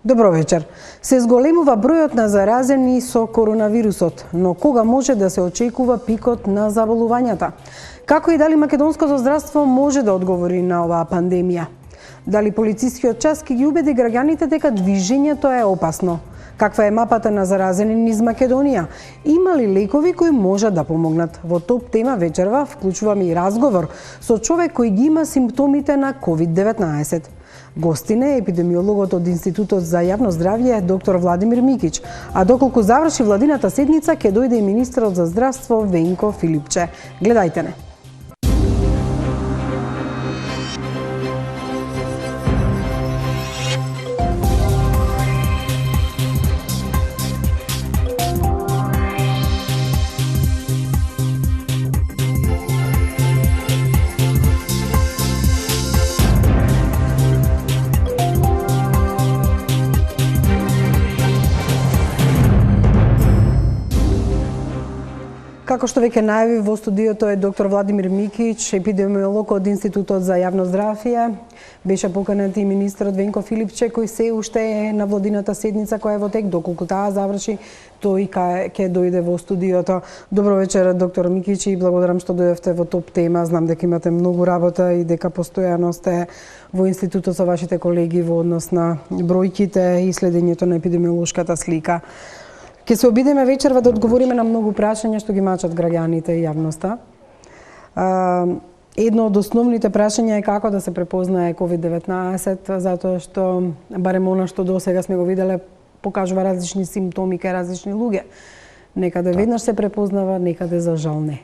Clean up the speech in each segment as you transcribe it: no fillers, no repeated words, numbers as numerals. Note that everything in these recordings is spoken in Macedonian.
Добро вечер. Се зголемува бројот на заразени со коронавирусот, но кога може да се очекува пикот на заболувањата? Како и дали македонското здравство може да одговори на оваа пандемија? Дали полицискиот час ќе ги убеди граѓаните дека движењето е опасно? Каква е мапата на заразени низ Македонија? Има ли лекови кои можат да помогнат? Во топ тема вечерва вклучуваме и разговор со човек кој ги има симптомите на COVID-19. Гостин е епидемиологот од Институтот за јавно здравје доктор Владимир Микич, а доколку заврши владината седница ќе дојде и министерот за здравство Венко Филипче. Гледајте не. Како што веќе најави, во студиото е доктор Владимир Микич, епидемиолог од Институтот за јавно здравје. Беше поканет и министерот Венко Филипче, кој се уште е на владината седница која е во тек, доколку таа заврши, тој ќе дојде во студиото. Добро вечер, доктор Микич, и благодарам што дојдовте во топ тема. Знам дека имате многу работа и дека постојано сте во институтот со вашите колеги во однос на бројките и следењето на епидемиолошката слика. Ке се обидеме вечерва да одговориме на многу прашања што ги мачат граѓаните и јавноста. Едно од основните прашања е како да се препознае COVID-19, затоа што, барем она што до сега сме го виделе, покажува различни симптоми кај различни луѓе. Некаде веднаш се препознава, некаде за жал не.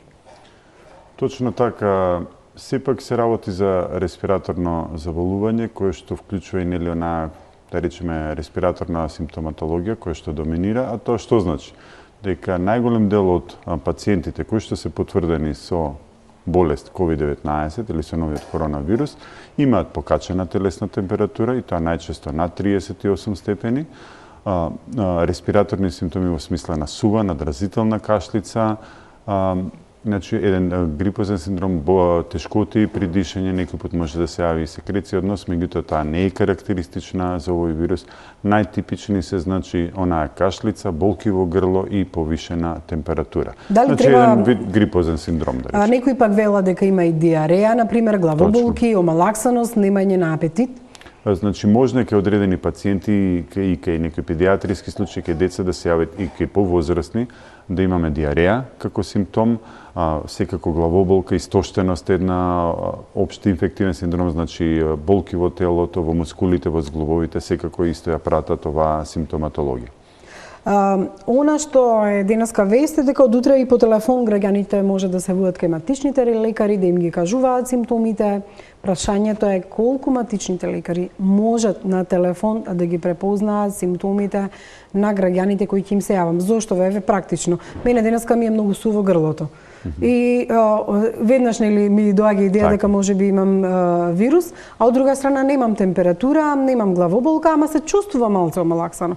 Точно така. Сепак се работи за респираторно заболување, кое што вклучува и нели онаа, да речеме, респираторна симптоматологија која што доминира, а тоа што значи? Дека најголем дел од пациентите кои што се потврдени со болест COVID-19 или со новиот коронавирус имаат покачена телесна температура и тоа најчесто над 38 степени, респираторни симптоми во смисла на сува, надразителна кашлица, значи еден грипозен синдром, тешкоти при дишење, некој пат може да се јави и секреција од нос, меѓутоа таа не е карактеристична за овој вирус. Најтипични се значи онаа кашлица, болки во грло и повишена температура. Дали значи треба еден вид грипозен синдром, да речеме. Некои пак вела дека има и диареја, например, главоболки, омалаксаност, немање на апетит. Значи можно кај одредени пациенти и кај некои педиатриски случаи, кај деца да се јават и кај повозрасни да имаме диареја како симптом, секако главоболка, истоштеност, една општи инфективен синдром, значи болки во телото, во мускулите, во зглобовите, секако исто ја пратат оваа симптоматологија. Она што е денеска вест е дека од утре и по телефон граѓаните може да се водат кај матичните лекари, да им ги кажуваат симптомите. Прашањето е колку матичните лекари можат на телефон да ги препознаат симптомите на граѓаните кои ќе им се јавам. Зошто ве практично? Мене денеска ми е многу суво грлото. И веднаш нели ми доаѓа идеја дека можеби имам вирус, а од друга страна немам температура, немам главоболка, ама се чувствувам малце омалаксано.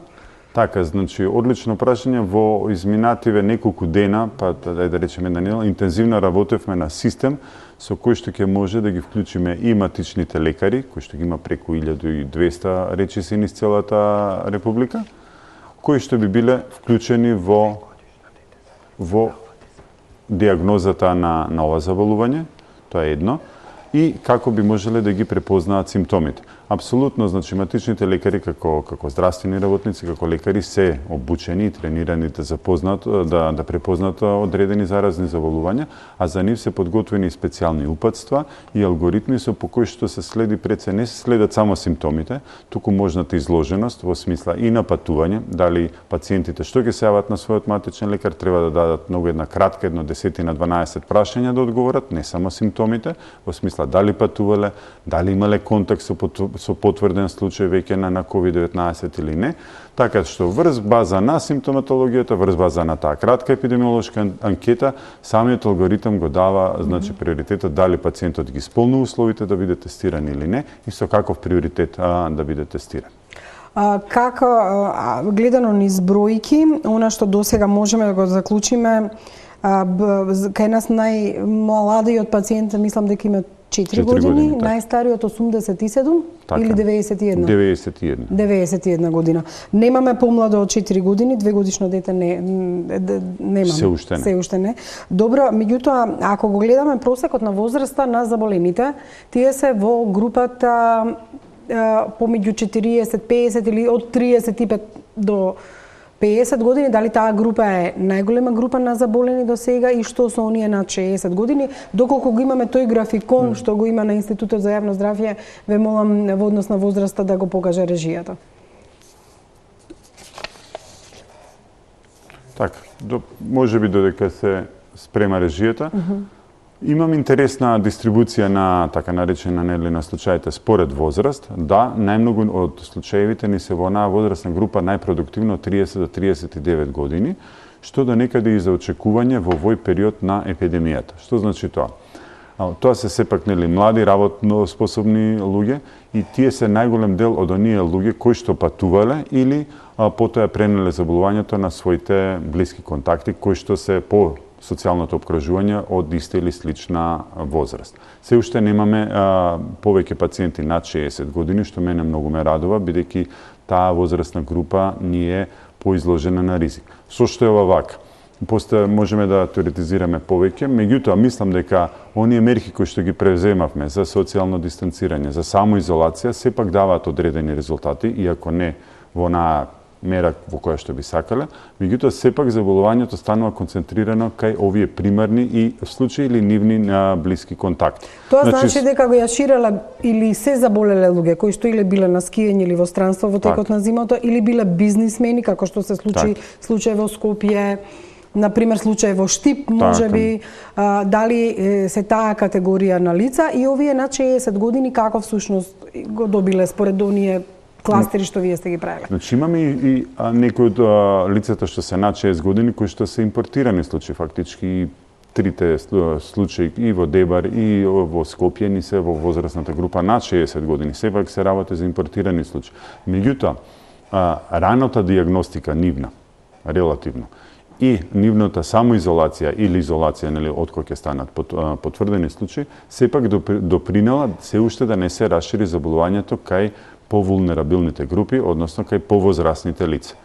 Така, значи, одлично прашање. Во изминативе неколку дена, па да речеме една недела, интензивно работевме на систем со кој што ќе може да ги вклучиме и матичните лекари, кои што ги има преку 1200 речиси низ целата република, кои што би биле вклучени во диагнозата на ова заболување, тоа е едно, и како би можеле да ги препознаат симптомите. Апсолутно, значи, матичните лекари како здравствени работници, како лекари се обучени и тренирани да препознаат одредени заразни заболувања, а за нив се подготвени специјални упатства и алгоритми со по кои што се следи не се следат само симптомите, туку можната изложеност во смисла и на патување, дали пациентите што ќе се јават на својот матичен лекар треба да дадат многу една кратка, 10-12 прашања да одговорат, не само симптомите, во смисла дали патувале, дали имале контакт со потврден случај веќе на COVID-19 или не, така што врз база на симптоматологијата, врз база на таа кратка епидемиолошка анкета, самиот алгоритам го дава, значи, приоритетот дали пациентот ги исполнува условите да биде тестиран или не и со каков приоритет да биде тестиран. Како гледано низ бројки, она што досега можеме да го заклучиме, кај нас најмладиот пациент, мислам дека има 4 години, најстариот 87 така. Или 91? 91. 91 година. Немаме помладо од 4 години, 2 годишно дете немаме. Се уште не. Добро, меѓутоа, ако го гледаме просекот на возраста на заболените, тие се во групата помеѓу 40, 50 или од 35 до 50 години, дали таа група е најголема група на заболени до сега и што со оние над 60 години, доколку го имаме тој графикон што го има на Институтот за јавно здравје, ве молам во однос на возраста да го покаже режијата. Така, може би додека се спрема режијата, имам интересна дистрибуција на така наречена на случаите според возраст. Да, најмногу од случаевите ни се во онаа возрастна група најпродуктивно 30 до 39 години, што до некаде и за очекување во овој период на епидемијата. Што значи тоа? Тоа се сепак млади, работно способни луѓе и тие се најголем дел од оние луѓе кои што патувале или потоа пренеле заболувањето на своите блиски контакти кои што се по социјалното обкружување од иста или слична возраст. Се уште немаме повеќе пациенти над 60 години, што мене многу ме радува, бидејќи таа возрастна група ни е поизложена на ризик. Со што е ова вака? После можеме да теоретизираме повеќе, меѓутоа мислам дека оние мерки кои што ги преземавме за социјално дистанцирање, за самоизолација, сепак даваат одредени резултати, иако не во онаа мера во која што би сакале, меѓутоа сепак заболувањето станува концентрирано кај овие примарни и случаи или нивни блиски контакти. Тоа значи дека го ја ширеле или се заболеле луѓе кои што или биле на скијање или во странство во текот на зимото, или биле бизнисмени, како што се случи случај во Скопје, например случај во Штип, можеби, дали се таа категорија на лица и овие над 60 години како всушност го добиле според оние кластери што вие сте ги правиле? Значи имаме и некои од лицата што се над 60 години кои што се импортирани случаи, фактички трите случаи и во Дебар и во Скопје ни се во возрастната група над 60 години. Сепак се работи за импортирани случаи. Меѓутоа, раната диагностика нивна, релативно, и нивната самоизолација или изолација, од кој ќе станат потврдени случаи, сепак допринела се уште да не се расшири заболувањето кај повулнерабилните групи, односно кај повозрастните лица.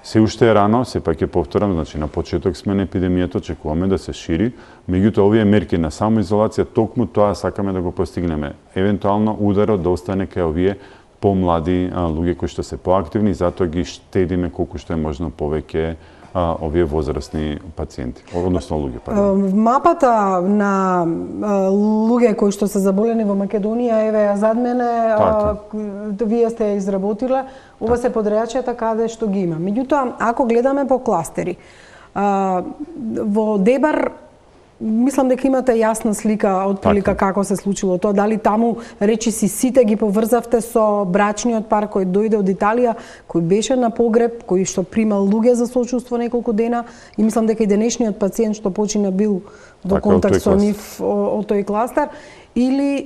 Се уште е рано, сепак ќе повторам, значи на почеток сме на епидемијата, очекуваме да се шири, меѓутоа овие мерки на самоизолација токму тоа сакаме да го постигнеме. Евентуално ударот да остане кај овие помлади луѓе кои што се поактивни, затоа ги штедиме колку што е можно повеќе овие возрастни пациенти, односно луѓе. Мапата на луѓе кои што се заболени во Македонија, еве ја зад мене, вие сте ја изработиле, ова се подреачјата каде што ги има. Меѓутоа, ако гледаме по кластери, во Дебар мислам дека имате јасна слика од прилика како се случило тоа, дали таму речиси сите ги поврзавте со брачниот пар кој дојде од Италија, кој беше на погреб, кој што примал луѓе за сочувство неколку дена и мислам дека и денешниот пациент што почина бил во контакт со нив од тој кластер, или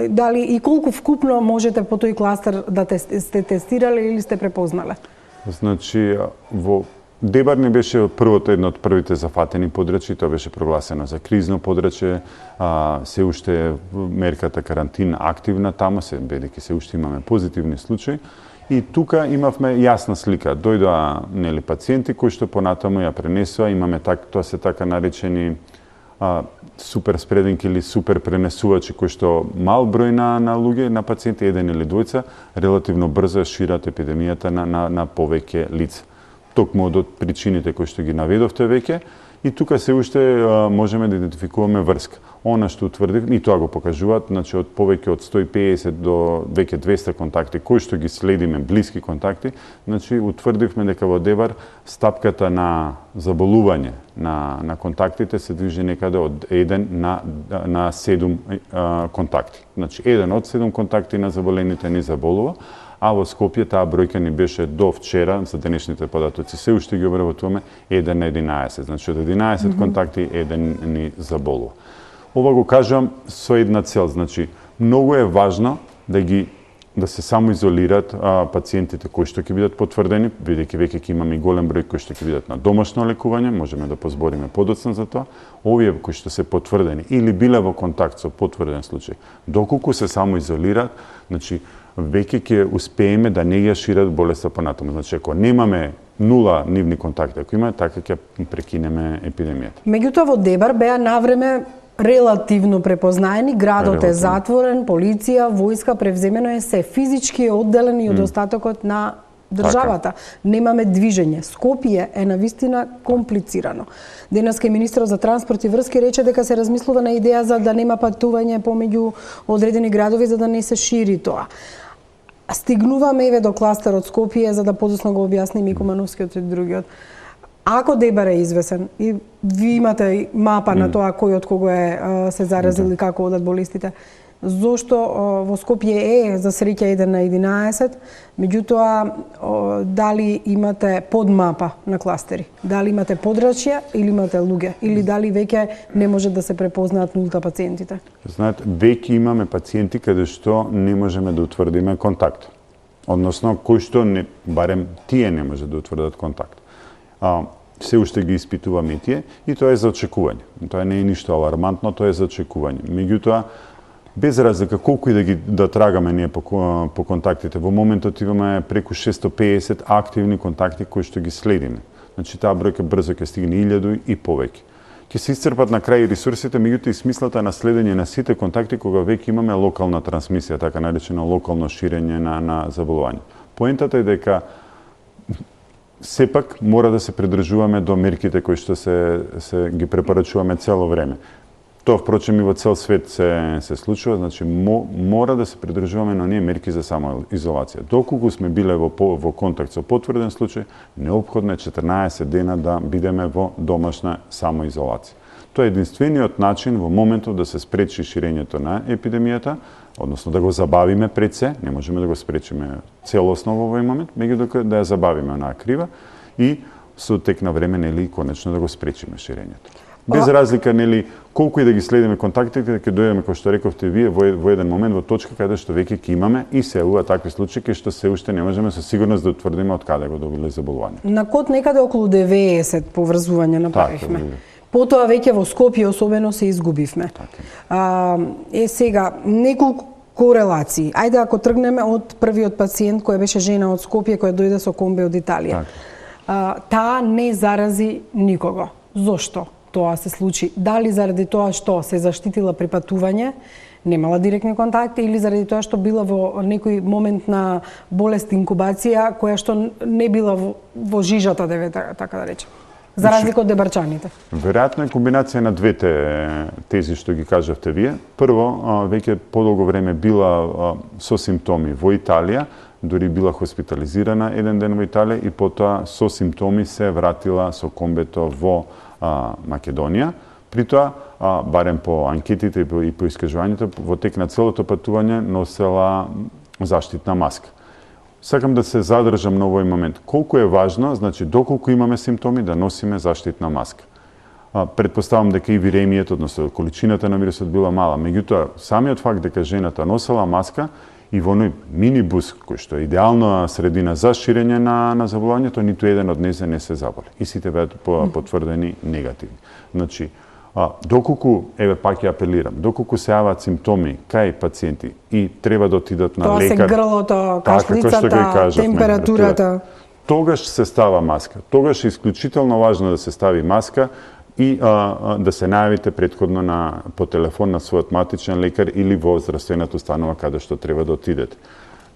дали и колку вкупно можете по тој кластер да сте тестирале или сте препознале? Значи, во Дебар не беше првото едно од првите зафатени подрачји, тоа беше прогласено за кризно подрачје, се уште мерката карантина активна таму, бидејќи се уште имаме позитивни случаи. И тука имавме јасна слика. Дојдоа пациенти кои што понатаму ја пренесоа, имаме тоа се така наречени супер спрединг или супер пренесувачи кои што мал број на луѓе, на пациенти, еден или двојца, релативно брзо шират епидемијата на повеќе лица. Токму од причините кои што ги наведовте веќе, и тука се уште можеме да идентификуваме врска. Она што утврдив, и тоа го покажуваат, значи од повеќе од 150 до веќе 200 контакти, кои што ги следиме, блиски контакти, значи утврдивме дека во Дебар стапката на заболување на контактите се движи некаде од 1 на 7 контакти. Значи 1 од 7 контакти на заболените ни заболува, а во Скопје таа бројка ни беше до вчера, за денешните податоци се уште ги обработуваме 1 на 11. Значи од 11 контакти 1 ни заболува. Ова го кажам со една цел, значи многу е важно да ги да се самоизолираат пациентите кои што ќе бидат потврдени, бидејќи веќе ќе имаме и голем број кои што ќе бидат на домашно лекување, можеме да позбориме подоцна за тоа. Овие кои што се потврдени или биле во контакт со потврден случај, доколку се самоизолираат, значи веќе ќе успееме да не ја шират болеста понатаму. Значи ако немаме нула нивни контакти, ако имаме, така ќе прекинеме епидемијата. Меѓутоа во Дебар беа навреме релативно препознаени, градот е затворен, полиција, војска, превземено е се, физички е одделен и од остатокот на државата. Немаме движење. Скопје е навистина комплицирано. Денеска министерот за транспорт и врски рече дека се размислува на идеја за да нема патување помеѓу одредени градови за да не се шири тоа. Стигнуваме еве до кластерот Скопје за да подоцна го објасним и Кумановскиот и другиот. Ако Дебар е извесен и ви имате мапа на тоа кој од кого е се заразил и како одат болестите, зошто во Скопје е за среќа 1 на 11, меѓутоа дали имате подмапа на кластери, дали имате подрачја или имате луѓе, или дали веќе не може да се препознаат нулта пациентите? Знаете, веќе имаме пациенти каде што не можеме да утврдиме контакт. Односно, кои што барем тие не може да утврдат контакт. Се уште ги испитуваме и тие, и тоа е за очекување. Тоа не е ништо алармантно, тоа е за очекување. Меѓутоа, без разлика колку и да трагаме ние по контактите, во моментот имаме преку 650 активни контакти кои што ги следиме. Значи таа бројка брзо ќе стигне 1000 и повеќе. Ќе се исцрпат на крај ресурсите, меѓутоа и смислата на следење на сите контакти кога веќе имаме локална трансмисија, така наречено локално ширење на заболување. Поентата е дека сепак мора да се придржуваме до мерките кои што се ги препорачуваме цело време. Тоа впрочем и во цел свет се случува, значи мора да се придржуваме на оние мерки за самоизолација. Доколку сме биле во контакт со потврден случај, неопходно е 14 дена да бидеме во домашна самоизолација. Тоа е единствениот начин во моментот да се спречи ширењето на епидемијата, односно да го забавиме пред се, не можеме да го спречиме целосно во овој момент, меѓутоа да ја забавиме онаа крива и со тек на време нели конечно да го спречиме ширењето. Без разлика нели колку и да ги следиме контактите, ќе дојдеме кој што рековте вие во еден момент во точка каде што веќе ќе имаме и се јавува такви случаи кај што се уште не можеме со сигурност да утврдиме од каде го добиле заболување. На код некаде околу 90 поврзувања направивме. Потоа веќе во Скопје особено се изгубивме. Сега неколку корелации. Ајде ако тргнеме од првиот пациент која беше жена од Скопје која дојде со комби од Италија. Таа не зарази никого. Зошто тоа се случи? Дали заради тоа што се заштитила при патување, немала директни контакти, или заради тоа што била во некој момент на болест инкубација која што не била во жижата, така да речем? За разлика од дебарчаните. Веројатно е комбинација на двете тези што ги кажавте вие. Прво, веќе подолго време била со симптоми во Италија, дури била хоспитализирана еден ден во Италија и потоа со симптоми се вратила со комбето во Македонија. При тоа, барем по анкетите и по искажувањето, во тек на целото патување носела заштитна маска. Сакам да се задржам на овој момент. Колку е важно, значи доколку имаме симптоми да носиме заштитна маска. Предпоставам дека и виремијето, односно количината на вирусот била мала, меѓутоа самиот факт дека жената носела маска и во оној минибус кој што е идеална средина за ширење на заболувањето, ниту еден од незе не се заболи. И сите беа потврдени негативни. Значи, доколку, еве пак ја апелирам, доколку се јават симптоми кај пациенти и треба да отидат на лекар... Тоа се грлото, кашлицата, температурата... Тогаш се става маска. Тогаш е исклучително важно да се стави маска и да се најавите претходно по телефон на својот матичен лекар или во здравствената установа каде што треба да отидете.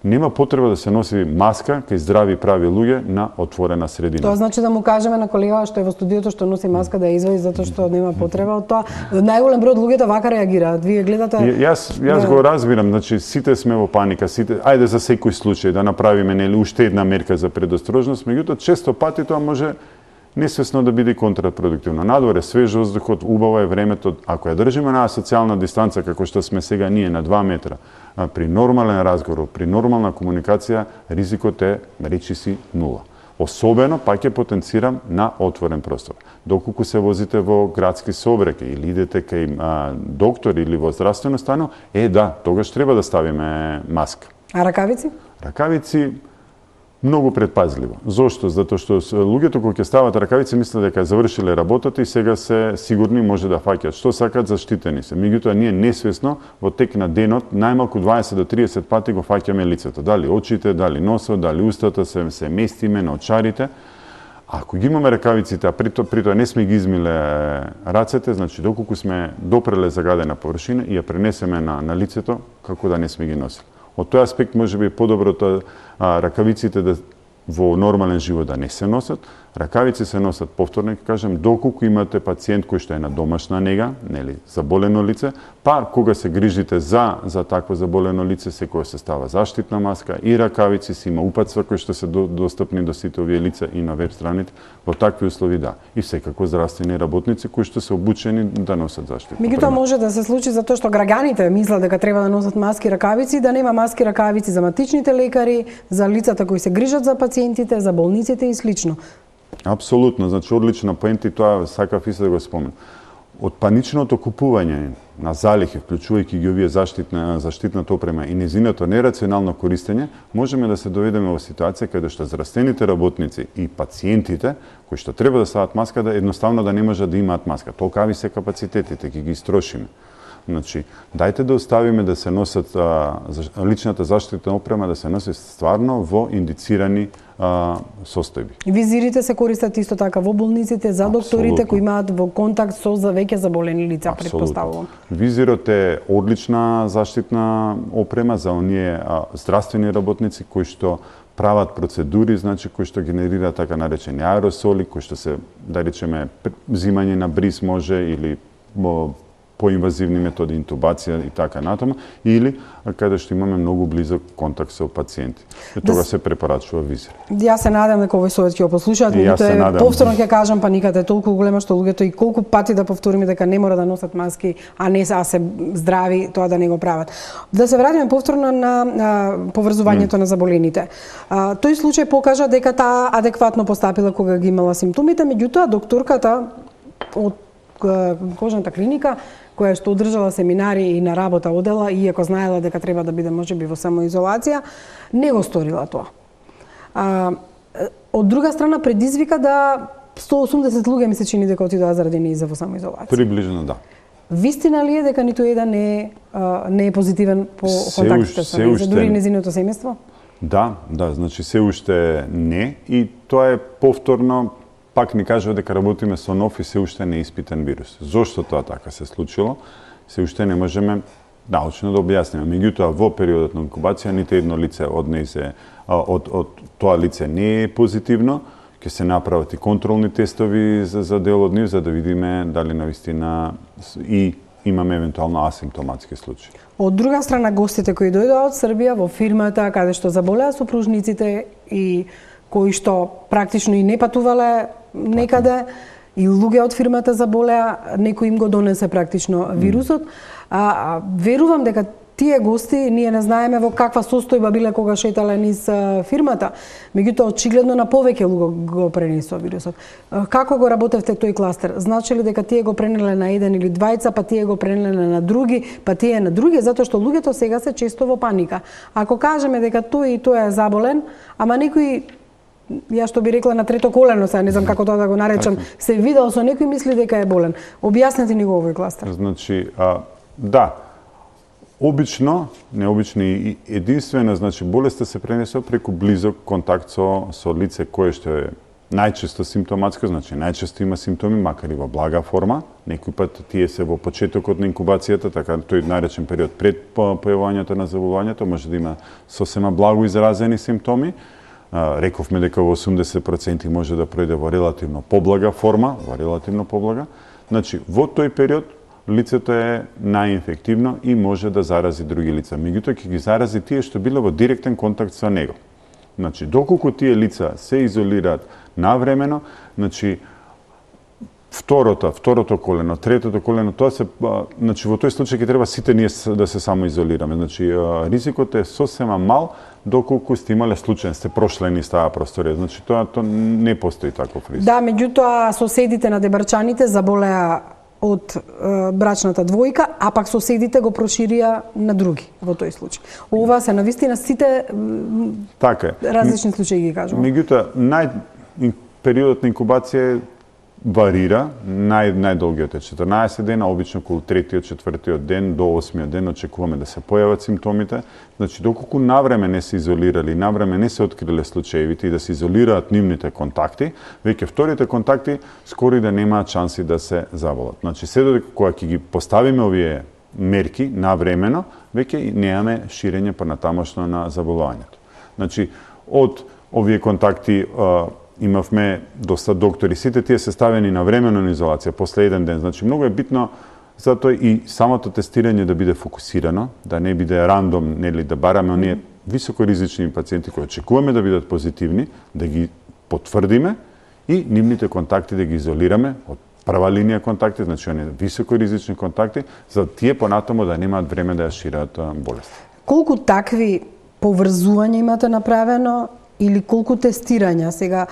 Нема потреба да се носи маска кај здрави прави луѓе на отворена средина. Тоа значи да му кажеме на колега што е во студиото што носи маска да ја извади затоа што нема потреба од тоа. Најголем број од луѓето вака реагираат. Вие гледате... Јас го разбирам, значи сите сме во паника, сите ајде за секој случај да направиме нели уште една мерка за предосторожност, меѓутоа често пати тоа може несвесно да биде контрапродуктивно. Надвор е свеж воздухот, убаво е времето, ако ја држиме на социјална дистанца како што сме сега ние на 2 метра, при нормален разговор, при нормална комуникација, ризикот е речиси нула. Особено пак ќе потенцирам на отворен простор. Доколку се возите во градски сообраќај или идете кај доктор или во здравствено стану, тогаш треба да ставиме маска. А ракавици? Ракавици многу предпазливо. Зошто? Затоа што луѓето кога ќе стават ракавици мислат дека завршиле работата и сега се сигурни може да фаќаат. Што сакаат, заштитени се. Меѓутоа ние несвесно во тек на денот најмалку 20 до 30 пати го фаќаме лицето. Дали очите, дали носот, дали устата, се местиме на очарите. Ако ги имаме ракавиците, а при тоа не сме ги измиле рацете, значи доколку сме допреле загадена површина и ја пренесеме на лицето, како да не сме ги носили. Од тој аспект може би подоброто ракавиците да во нормален живот да не се носат. Ракавици се носат повторно, ќе кажем, доколку имате пациент кој што е на домашна нега, нели, заболено лице, па кога се грижите за такво заболено лице, секој се става заштитна маска и ракавици, се има упатства кои што се достапни до сите овие лица и на веб страните. Во такви услови да. И секако здравствени работници кои што се обучени да носат заштитна. Меѓутоа може да се случи затоа што граѓаните мислат дека треба да носат маски, ракавици, да нема маски, ракавици за матичните лекари, за лицата кои се грижат за пациентите, за болниците и слично. Апсолутно, значи одлична поента и тоа сакав и се да го споменам. Од паничното купување на залихи, вклучувајќи ги овие заштитната опрема и незиното нерационално користење, можеме да се доведеме во ситуација каде што здравствените работници и пациентите кои што треба да стават маска да едноставно да не можат да имаат маска. Толкави се капацитетите, ги истрошиме. Значи, дајте да оставиме да се носат личната заштитна опрема да се носи стварно во индицирани состојби. Визирите се користат исто така во болниците за докторите кои имаат во контакт со веќе заболени лица, претпоставувам. Визирот е одлична заштитна опрема за оние здравствени работници кои што прават процедури, значи кои што генерираат така наречени аеросоли, кои што се, да речеме, взимање на бриз може или поинвазивни методи, интубација и така натаму, или каде што имаме многу близок контакт со пациенти. И тога се препорачува визир. Јас се надам дека овој совет ќе го послушаат, меѓутоа повторно ќе кажам, паниката е толку голема што луѓето и колку пати да повториме дека не мора да носат маски, а не се здрави, тоа да не го прават. Да се вратиме повторно на поврзувањето на заболените. Тој случај покажа дека таа адекватно постапила кога ги имала симптомите, меѓутоа докторката од кожната клиника која што одржала семинари и на работа одела, иако знаела дека треба да биде можеби во самоизолација, не го сторила тоа. Од друга страна предизвика да 180 луѓе ми се чини дека отидоа заради нејза во самоизолација. Приближено да. Вистина ли е дека ниту еден не е позитивен по контактите со нејза, дури незиното семејство? Да, значи се уште не и тоа е повторно пак ни кажува дека работиме со нов и се уште неиспитан вирус. Зошто тоа така се случило? Се уште не можеме научно да објасниме. Меѓутоа во периодот на инкубација ните едно лице од тоа лице не е позитивно. Ќе се направат и контролни тестови за дел од нив за да видиме дали навистина и имаме евентуално асимптоматски случаи. Од друга страна гостите кои дојдоа од Србија во фирмата каде што заболеа супружниците и кои што практично и не патувале некаде и луѓе од фирмата заболеа, некој им го донесе практично вирусот. Верувам дека тие гости, ние не знаеме во каква состојба биле кога шетале низ фирмата, меѓутоа очигледно на повеќе луѓе го пренесува вирусот. Како го работевте тој кластер? Значи ли дека тие го пренеле на еден или двајца, па тие го пренеле на други, па тие на други, затоа што луѓето сега се често во паника. Ако кажеме дека тој и тој е заболен, ама некој јас што би рекла на трето колено, сега не знам како тоа да го наречам, се видел со некој мисли дека е болен. Објаснете ни го овој кластер. Значи, да, обично, необично и единствено, значи болеста се пренесува преку близок контакт со лице кое што е најчесто симптоматско, значи најчесто има симптоми, макар и во блага форма. Некој пат тие се во почетокот на инкубацијата, така тој наречен период пред појавувањето на заболувањето, може да има сосема благо изразени симптоми. Рековме дека во 80% може да пројде во релативно поблага форма, Значи, во тој период лицето е најинфективно и може да зарази други лица. Меѓутоа ќе ги зарази тие што биле во директен контакт со него. Значи, доколку тие лица се изолираат навремено, значи второто колено, третото колено, тоа се, значи во тој случај ќе треба сите ние да се самоизолираме. Значи ризикот е сосема мал доколку сте имале случај, сте прошле низ таа просторија. Значи тоа не постои таков ризик. Да, меѓутоа соседите на Дебарчаните заболеа од брачната двојка, а пак соседите го проширија на други во тој случај. Ова се навистина сите Така е. различни случаи ги кажувам. Меѓутоа, периодот на инкубација варира, најдолгиот е 14 дена, обично околу 3-тиот, 4-тиот ден до 8-тиот ден очекуваме да се појават симптомите. Значи, доколку навреме не се изолирали, навреме не се откриле случаевите и да се изолираат нивните контакти, веќе вторите контакти скоро и да немаат шанси да се заболат. Значи, се додека кога ќе ги поставиме овие мерки навремено, веќе немаме ширење понатамошно на заболувањето. Значи, од овие контакти имавме доста доктори, сите тие се ставени на времена на изолација после еден ден. Значи, многу е битно затоа и самото тестирање да биде фокусирано, да не биде рандом, нели да бараме оние високоризични пациенти кои очекуваме да бидат позитивни, да ги потврдиме и нивните контакти да ги изолираме од прва линија контакти, значи оние високоризични контакти, за тие понатаму да немаат време да ја шират болест. Колку такви поврзувања имате направено или колку тестирања? Сега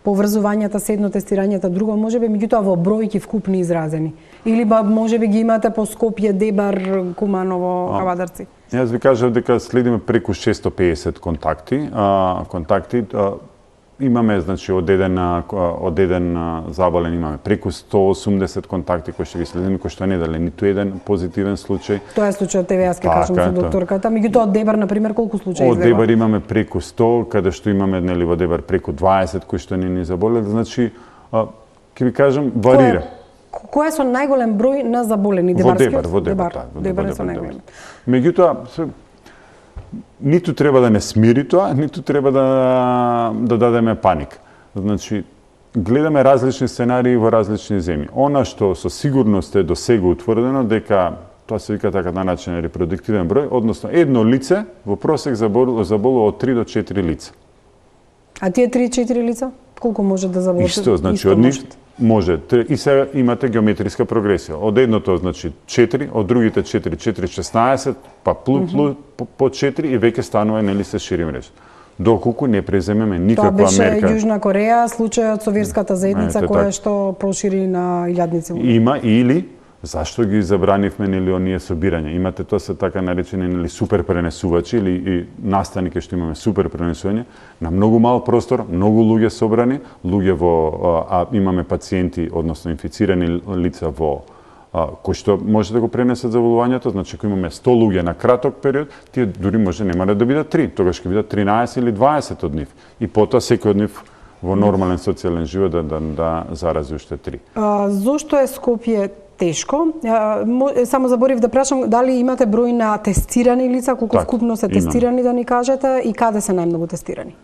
поврзувањата се едно, тестирањата друго, можеби меѓутоа во бројки вкупни изразени. Или можеби ги имате по Скопје, Дебар, Куманово, Кавадарци? Јас ви кажав дека следиме преку 650 контакти. Имаме, значи, од еден заболен имаме преку 180 контакти кои што ги следиме, кои што не дали ниту еден позитивен случај. Тоа е случајот, еве јас ќе кажам со докторката. Меѓутоа од Дебар, например, колку случаи излева? Од Дебар имаме преку 100, каде што имаме, нели, во Дебар преку 20 кои што не ни заболеле. Значи, ќе ви кажам, варира. Кој е со најголем број на заболени? Во Дебар, Дебар е со најголем. Меѓутоа, ниту треба да не смири тоа, ниту треба да дадеме паника. Значи, гледаме различни сценарии во различни земји. Она што со сигурност е до сега утврдено дека тоа се вика така наречен репродуктивен број, односно едно лице во просек заболува од 3 до 4 лица. А тие 3-4 лица колку може да заболат? Исто, значи од нив може. И сега имате геометриска прогресија. Од едното, значи 4, од другите 4, 16, па по 4 и веќе станува, нели, се шири мрежа. Доколку не преземеме никаква мерка. Тоа беше Јужна Кореја, случајот со верската заедница која што прошири на илјадници. Има или зашто ги забранивме, нели, оние собирања. Имате тоа се така наречени, нели, супер пренесувачи или и настани кај што имаме супер пренесување на многу мал простор, многу луѓе собрани, имаме пациенти, односно инфицирани лица во кои што може да го пренесат заболувањето, значи ако имаме 100 луѓе на краток период, тие дури може нема да бидат 3, тогаш ќе бидат 13 или 20 од нив. И потоа секој од нив во нормален социјален живот да зарази уште 3. Зошто е Скопје тешко? Само заборив да прашам, дали имате број на тестирани лица, колку вкупно се тестирани, да ни кажете, и каде се најмногу тестирани?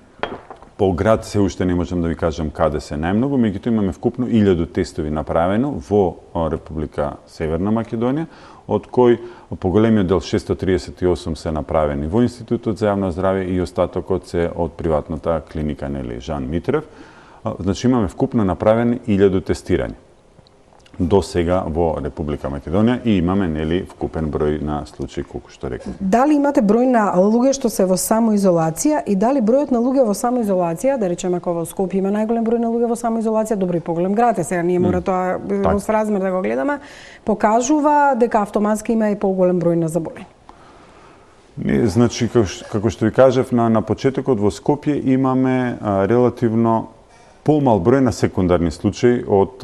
По град се уште не можам да ви кажам каде се најмногу, меѓутоа имаме вкупно 1000 тестови направено во Република Северна Македонија, од кои поголемиот дел 638 се направени во Институтот за јавно здравје и остатокот се од приватната клиника, нели, Жан Митрев. Значи имаме вкупно направени 1000 тестирања до сега во Република Македонија и имаме, нели, вкупен број на случаи, колку што реков. Дали имате број на луѓе што се во самоизолација и дали бројот на луѓе во самоизолација, да речеме ако во Скопје има најголем број на луѓе во самоизолација, добро и поголем град е, сега ние мора тоа во сразмер да го гледаме, покажува дека автоматски има и поголем број на заболени. Не, значи, како што ви кажав на почетокот, во Скопје имаме релативно помал број на секундарни случаи од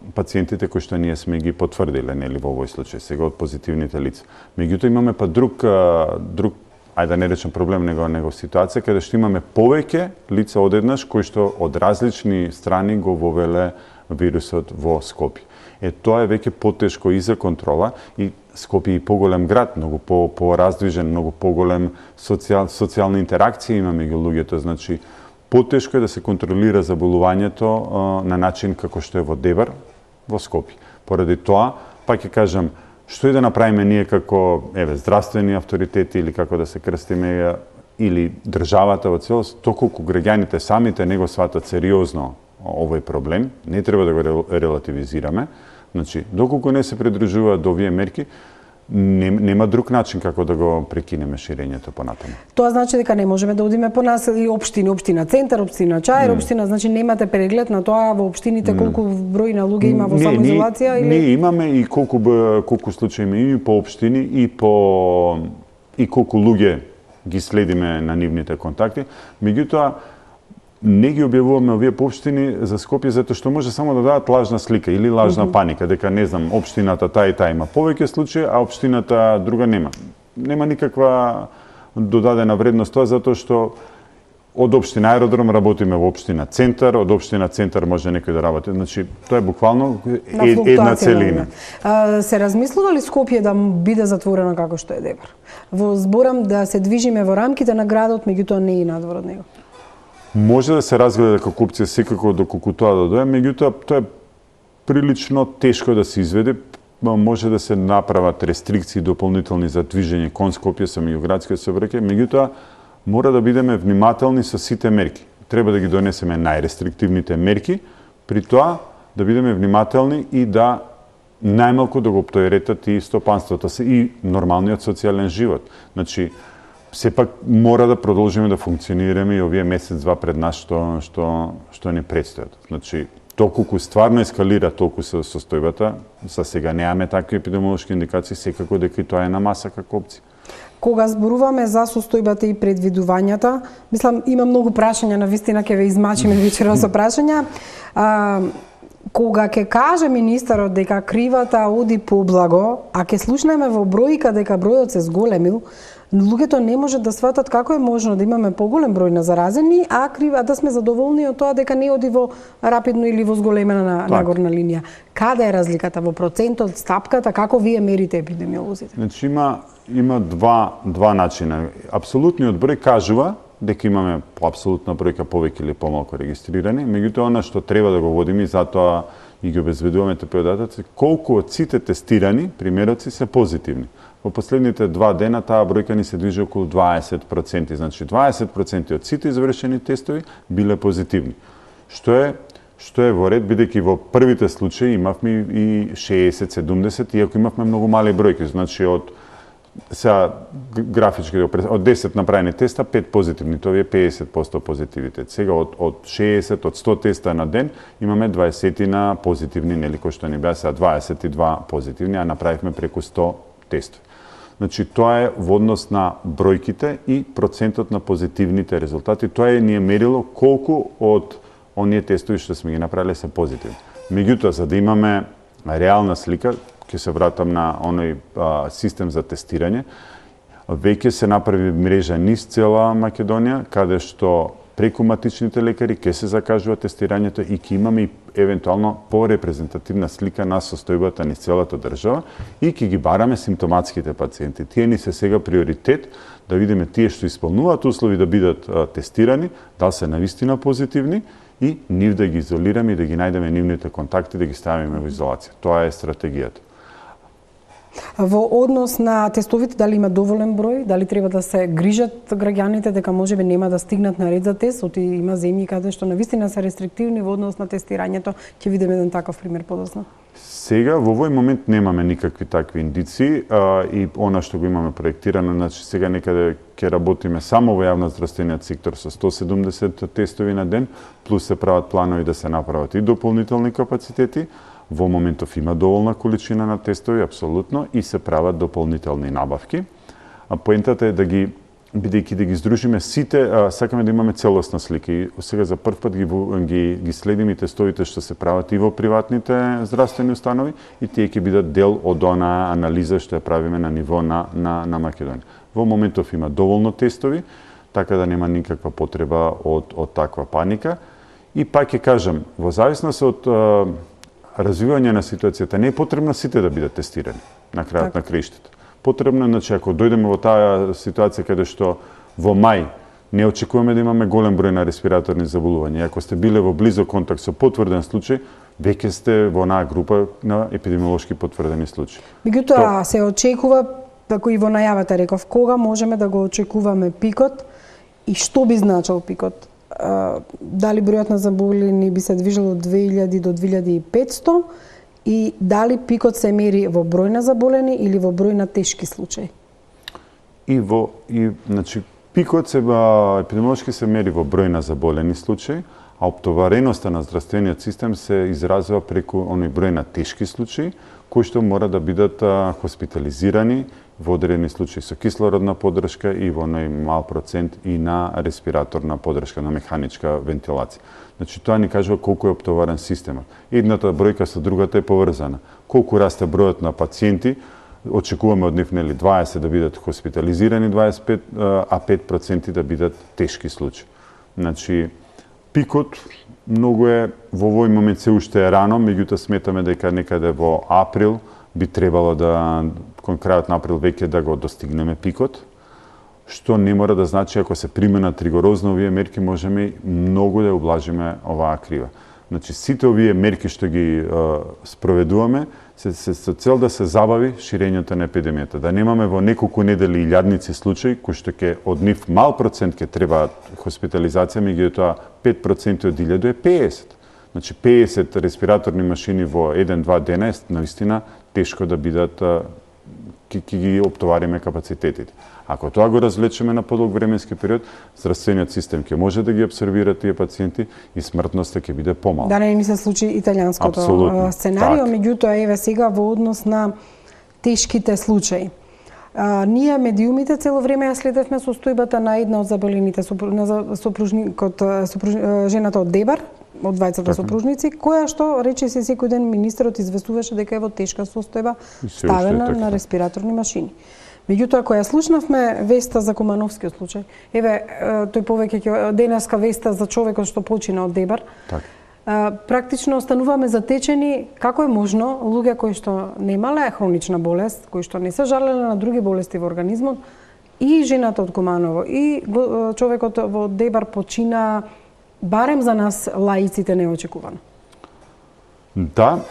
пациентите кои што ние сме ги потврдиле, нели, во овој случај, сега од позитивните лица. Меѓутоа имаме па друг, ајде да не речем проблем, него ситуација каде што имаме повеќе лица одеднаш кои што од различни страни го вовеле вирусот во Скопје. Тоа е веќе потешко и за контрола, и Скопје и поголем град, многу пораздвижен, многу поголем социјална интеракција има меѓу луѓето, значи потешко е да се контролира заболувањето на начин како што е во Дебар, во Скопје. Поради тоа, пак ќе кажам, што и да направиме ние како здравствени авторитети или како да се крстиме, или државата во целост, колку граѓаните самите не го сватат сериозно овој проблем, не треба да го релативизираме. Значи, доколку не се придружуваат до овие мерки, нема друг начин како да го прекинеме ширењето понатаму. Тоа значи дека не можеме да одиме по населени општини, општина Центар, општина Чаир, општина, значи немате преглед на тоа во општините колку број на луѓе има во самоизолација или не имаме и колку случаи има и по општини и колку луѓе ги следиме на нивните контакти. Меѓутоа не ги објавуваме овие поопштини за Скопје затоа што може само да дадат лажна слика или лажна паника, дека не знам, општината таа и таа има повеќе случаи, а општината друга нема. Нема никаква додадена вредност тоа затоа што од општина Аеродром работиме во општина Центар, од општина Центар може некој да работи. Значи тоа е буквално една целина. Се размислува ли Скопје да биде затворено како што е Дебар? Во зборам да се движиме во рамките на градот, меѓутоа не и надвор од него. Може да се разгледа како опција секако доколку тоа да дое, меѓутоа тоа е прилично тешко да се изведе. Може да се направат рестрикции дополнителни за движење кон Скопје со меѓуградски сообраќај, меѓутоа мора да бидеме внимателни со сите мерки. Треба да ги донесеме најрестриктивните мерки, при тоа да бидеме внимателни и да најмалку да го оптеретат и стопанството и нормалниот социјален живот. Значи, сепак мора да продолжиме да функционираме и овие месец-два пред нас што ни предстојат. Значи, доколку стварно ескалира толку со состојбата, за сега немаме такви епидемиолошки индикации, секако дека и тоа е на маса како опција. Кога зборуваме за состојбата и предвидувањата, мислам има многу прашања, навистина ќе ве измачиме вечера со прашања. Кога ќе каже министерот дека кривата оди поблаго, а ќе слушнеме во бројка дека бројот се зголемил, луѓето не можат да сватат како е можно да имаме поголем број на заразени, а да сме задоволни од тоа дека не оди во рапидно или во зголемена нагорна линија. Каде е разликата во процентот, стапката, како вие мерите епидемиолозите? Значи има два начина. Апсолутниот број кажува дека имаме по апсолутна бројка повеќе или помалку регистрирани, меѓутоа она што треба да го водиме и затоа и ги обезведуваме тие податоци, колку од сите тестирани примероци се позитивни. Во последните 2 дена таа бројка ни се движи околу 20%, значи 20% од сите извршени тестови биле позитивни. Што е во ред, бидејќи во првите случаи имавме и 60-70, иако имавме многу мали бројки, значи од графички од 10 направени теста, 5 позитивни, тоа е 50% позитивитет. Сега од 60, од 100 теста на ден имаме 20 на позитивни, нели кои што ни беа сега 22 позитивни, а направивме преку 100 тестови. Значи тоа е во однос на бројките и процентот на позитивните резултати. Тоа ни е мерило колку од оние тестови што сме ги направиле се позитивни. Меѓутоа, за да имаме реална слика, ќе се вратам на оној систем за тестирање. Веќе се направи мрежа низ цела Македонија, каде што преку матичните лекари ќе се закажува тестирањето и ќе имаме и евентуално порепрезентативна слика на состојбата низ целата држава и ќе ги бараме симптоматските пациенти. Тие ни се сега приоритет да видиме тие што исполнуваат услови да бидат тестирани, дали се навистина позитивни и нив да ги изолираме и да ги најдеме нивните контакти, да ги ставиме во изолација. Тоа е стратегијата. Во однос на тестовите, дали има доволен број, дали треба да се грижат граѓаните дека можеби нема да стигнат на ред за тест, оти има земји каде што навистина се рестриктивни во однос на тестирањето, ќе видиме еден таков пример подоцна. Сега во овој момент немаме никакви такви индиции и она што го имаме проектирано, значи сега некаде ќе работиме само во јавноздравствениот сектор со 170 тестови на ден, плюс се прават планови да се направат и дополнителни капацитети. Во моментов има доволна количина на тестови, апсолутно, и се прават дополнителни набавки. А поентата е да ги, бидејќи да ги здружиме сите, сакаме да имаме целосна слика. И сега за прв пат ги следиме тестовите што се прават и во приватните здравствени установи и тие ќе бидат дел од она анализа што ја правиме на ниво на Македонија. Во моментов има доволно тестови, така да нема никаква потреба од таква паника. И пак ќе кажам, во зависност од развивање на ситуацијата, не е потребно сите да бидат тестирани на крајот на краиштето. Потребно е, значи, ако дојдеме во таа ситуација каде што во мај не очекуваме да имаме голем број на респираторни заболувања, ако сте биле во близок контакт со потврден случај, веќе сте во онаа група на епидемиолошки потврдени случаи. Меѓутоа се очекува, како и во најавата реков, кога можеме да го очекуваме пикот и што би значил пикот? Дали бројот на заболени би се движел од 2000 до 2500 И дали пикот се мери во број на заболени или во број на тешки случаи? Значи, пикот епидемиолошки се мери во број на заболени случаи, а оптовареноста на здравствениот систем се изразува преку оној број на тешки случаи, кои што мора да бидат хоспитализирани во одредени случаи со кислородна поддршка и во оној мал процент и на респираторна поддршка, на механичка вентилација. Значи, тоа ни кажува колку е оптоварен системот. Едната бројка со другата е поврзана. Колку расте бројот на пациенти, очекуваме од нив 20 да бидат хоспитализирани, 25, а 5% да бидат тешки случаи. Значи, пикот многу е, во овој момент се уште е рано, меѓутоа сметаме дека некаде во април би требало да, кон крајот на април веќе да го достигнеме пикот, што не мора да значи ако се применат ригорозно овие мерки, можеме многу да облажиме оваа крива. Значи, сите овие мерки што ги спроведуваме, се со цел да се забави ширењето на епидемијата, да немаме во неколку недели илјадници случаи кои што ќе од нив мал процент ќе требаат хоспитализација, меѓутоа 5% од 1000 е 50. Значи 50 респираторни машини во 1-2 дена е наистина тешко да бидат ќе ги оптовариме капацитетите. Ако тоа го развлечеме на подолг временски период, здравствениот систем ќе може да ги абсорбира тие пациенти и смртноста ќе биде помала. Да не ми се случи италијанското сценарио, меѓутоа еве сега во однос на тешките случаи. Ние медиумите цело време ја следевме состојбата на една од заболените жената од Дебар, од двајцата сопружници, која што рече се секој ден министерот известуваше дека е во тешка состојба, ставена на респираторни машини. Меѓутоа, која слушнавме веста за Кумановскиот случај, еве, тој повеќе ќе денеска веста за човекот што почина од Дебар, практично остануваме затечени како е можно луѓе кои што немале хронична болест, кои што не се жалеле на други болести во организмот, и жената од Куманово, и човекот во Дебар почина барем за нас лаиците неочекувано. Да,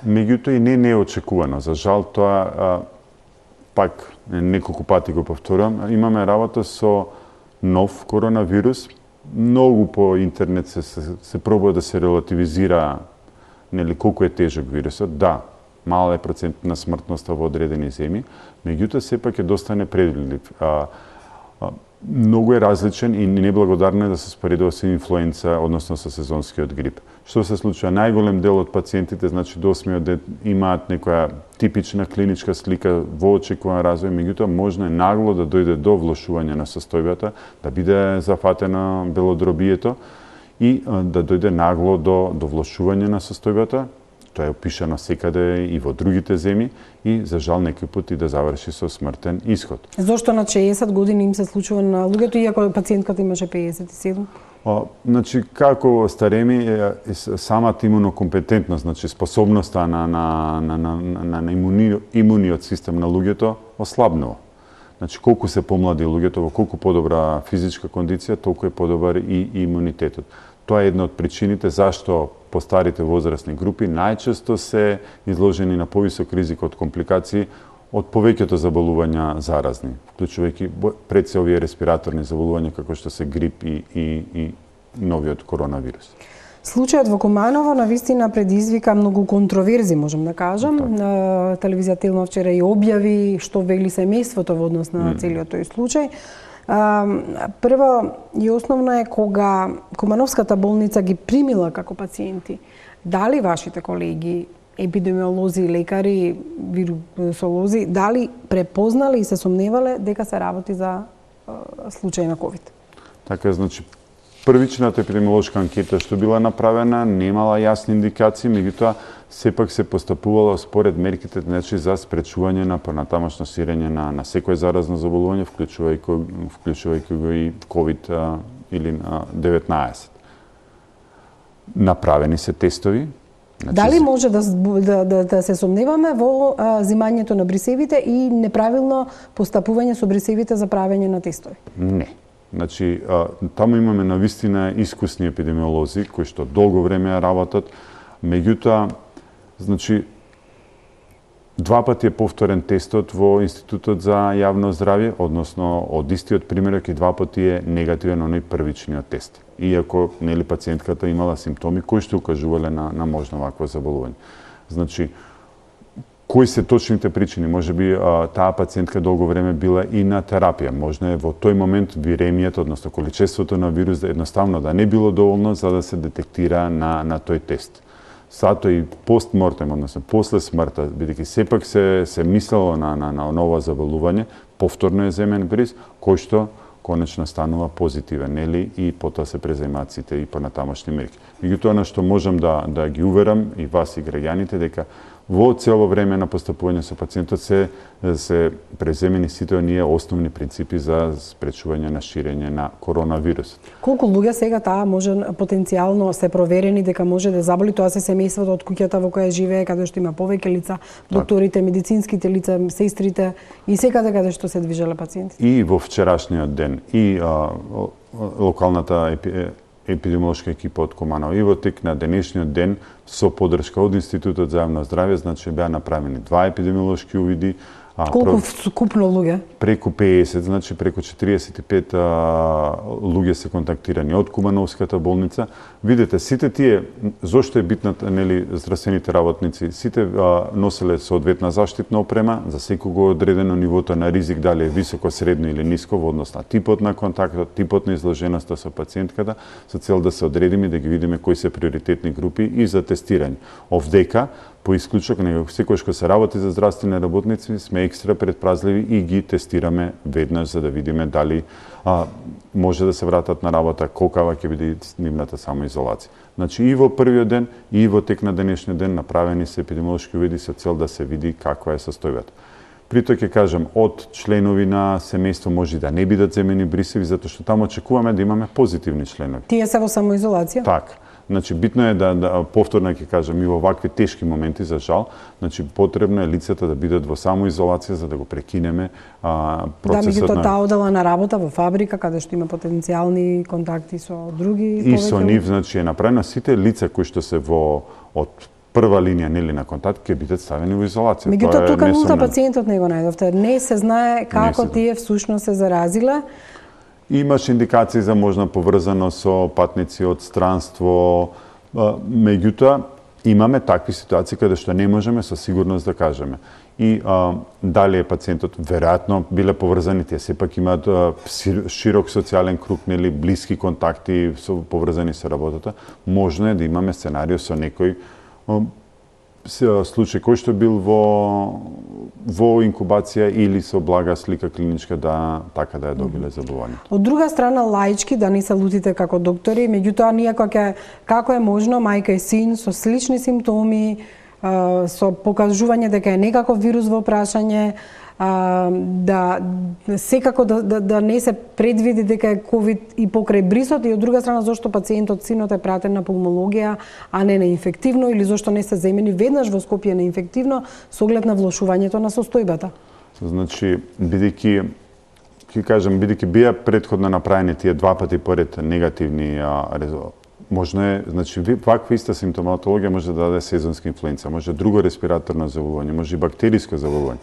меѓутоа и не неочекувано. За жал тоа пак неколку пати го повторувам, имаме работа со нов коронавирус. Многу по интернет се пробува да се релативизира колку е тежок вирусот. Да, мал е процент на смртноста во одредени земји, меѓутоа сепак е доста непредвидлив. Многу е различен и неблагодарно е да се споредува со инфлуенца, односно со сезонскиот грип. Што се случува? Најголем дел од пациентите, значи до 8-миот ден, имаат некоја типична клиничка слика во очекуван развој, меѓутоа можно е нагло да дојде до влошување на состојбата, да биде зафатено белодробието и да дојде нагло до влошување на состојбата. Тоа е опишано секаде и во другите земји и за жал некој пат и да заврши со смртен исход. Зошто на 60 години им се случува на луѓето иако пациентката имаше 57? Значи, како стареми, самата имунокомпетентност, значи способноста на имуниот систем на луѓето ослабнува. Значи, колку се помлади луѓето, во колку подобра физичка кондиција, толку е подобар и имунитетот. Тоа е една од причините зашто постарите возрастни групи најчесто се изложени на повисок ризик од компликации од повеќето заболувања заразни, вклучувајќи пред се овие респираторни заболувања како што се грип и новиот коронавирус. Случајот во Куманово навистина предизвика многу контроверзи, можам да кажам. Телевизија Телма вчера и објави што вели семејството во однос на целиот тој случај. Прво и основно е кога Кумановската болница ги примила како пациенти, дали вашите колеги, епидемиолози, лекари, вирусолози, дали препознали и се сомневале дека се работи за случај на ковид? Така, значи, првичната епидемиолошка анкета што била направена немала јасни индикации, меѓутоа сепак се постапувало според мерките, значи, за спречување на понатамошно ширење на секој заразно заболување, вклучувајќи го и ковид или 19. Направени се тестови. Значи, дали може да се сомневаме во зимањето на брисевите и неправилно постапување со брисевите за правење на тестови? Не. Значи, таму имаме навистина искусни епидемиолози кои што долго време работат, меѓутоа, значи, 2 пати е повторен тестот во Институтот за јавно здравје, односно од истиот примерок и 2 пати е негативен оној првичниот тест. Иако пациентката имала симптоми кои што укажувале на можно вакво заболување. Значи, кои се точните причини? Може би таа пациентка долго време била и на терапија. Можно е во тој момент виремијата, односно количеството на вирус едноставно да не било доволно за да се детектира на тој тест. Сато и постмортем, односно после смртта, бидејќи сепак се мислело на ново заболување, повторно е земен бриз, кој што конечно станува позитивен, нели, и потоа се преземаат сите и понатамошни мерки. Меѓутоа, на што можам да ги уверам и вас и граѓаните дека во цело време на постапување со пациентот се преземени сите оние основни принципи за спречување на ширење на коронавирус. Колку луѓе сега таа може потенцијално се проверени дека може да заболи, тоа се семејството од куќата во која живее, каде што има повеќе лица, докторите, медицинските лица, сестрите и секаде каде што се движеле пациентите. И во вчерашниот ден и локалната епидемиолошка екипа од Куманово и во тек на денешниот ден со поддршка од Институтот за јавно здравје, значи беа направени 2 епидемиолошки увиди. Колку скупно луѓе? Преку 50, значи преку 45 луѓе се контактирани од Кумановската болница. Видете, сите тие, зошто е битна, нели, здравствените работници, сите носеле соодветна заштитна опрема, за секого одредено нивото на ризик, дали е високо, средно или ниско, во однос на типот на контактот, типот на изложеноста со пациентката, со цел да се одредиме и да ги видиме кои се приоритетни групи и за тестирање. Овдека, по исклучок, секојаш кога се работи за здравствени работници, сме екстра предпразливи и ги тестираме веднаш за да видиме дали може да се вратат на работа, колкава ќе биде нивната самоизолација. Значи и во првиот ден и во тек на денешниот ден направени се епидемиолошки увиди со цел да се види каква е состојбата. При тоа ќе кажам, од членови на семејство може да не бидат земени брисеви, затоа што таму очекуваме да имаме позитивни членови. Тие се во самоизолација? Така. Значи, битно е да повторно ќе кажам, и во вакви тешки моменти, за жал, значи, потребно е лицата да бидат во самоизолација за да го прекинеме процесот меѓутоа таа одела на работа во фабрика, каде што има потенцијални контакти со други и со нив, значи, е направено сите лица кои што се од прва линија, нели, на контакт, ќе бидат ставени во изолација. Меѓутоа, тука нулта пациентот не го најдовте. Не се знае како тие всушност се заразиле. Имаш индикации за можна поврзано со патници од странство, меѓутоа имаме такви ситуации каде што не можеме со сигурност да кажеме. И дали е пациентот веројатно биле поврзани, тие сепак имаат широк социјален круг, нели, блиски контакти поврзани со работата, можно е да имаме сценарио со некој случај кој што бил во инкубација или со блага слика клиничка да ја добиле заболувањето. Од друга страна, лаички, да не се лутите како доктори, меѓутоа ние како е можно мајка и син со слични симптоми, со покажување дека е некаков вирус во прашање, да секако да не се предвиди дека е ковид и покрај брисот, и од друга страна зошто пациентот синот е пратен на пулмологија, а не на инфективно, или зошто не се земени веднаш во Скопје на инфективно со оглед на влошувањето на состојбата. Значи, бидејќи беа претходно направени тие 2 пати поред негативни резултати, можно е, значи, ваква иста симптоматологија може да даде сезонска инфлуенца, може друго респираторно заболување, може и бактериско заболување.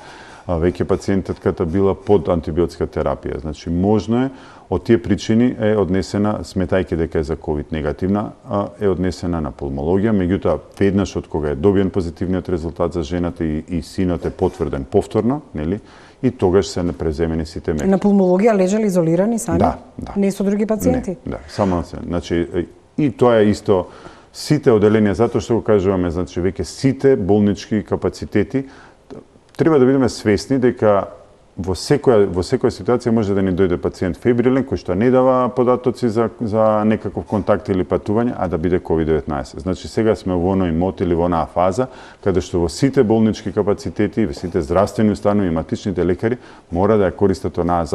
Веќе пациентката била под антибиотска терапија. Значи, можно е, од тие причини е однесена, сметајќи дека е за ковид негативна, е однесена на пулмологија, меѓутоа веднаш од кога е добиен позитивниот резултат за жената и синот е потврден повторно, нели? И тогаш се преземени сите мерки. На пулмологија лежали изолирани сами? Да. Не со други пациенти? Не, само се. Значи, и тоа е исто сите оделенија, затоа што го кажуваме, значи веќе сите болнички капацитети треба да бидеме свесни дека во секоја ситуација може да ни дојде пациент фебрилен кој што не дава податоци за некаков контакт или патување, а да биде COVID-19. Значи сега сме во оној мод или во онаа фаза каде што во сите болнички капацитети, во сите здравствени установи и матичните лекари мора да ја користат онаа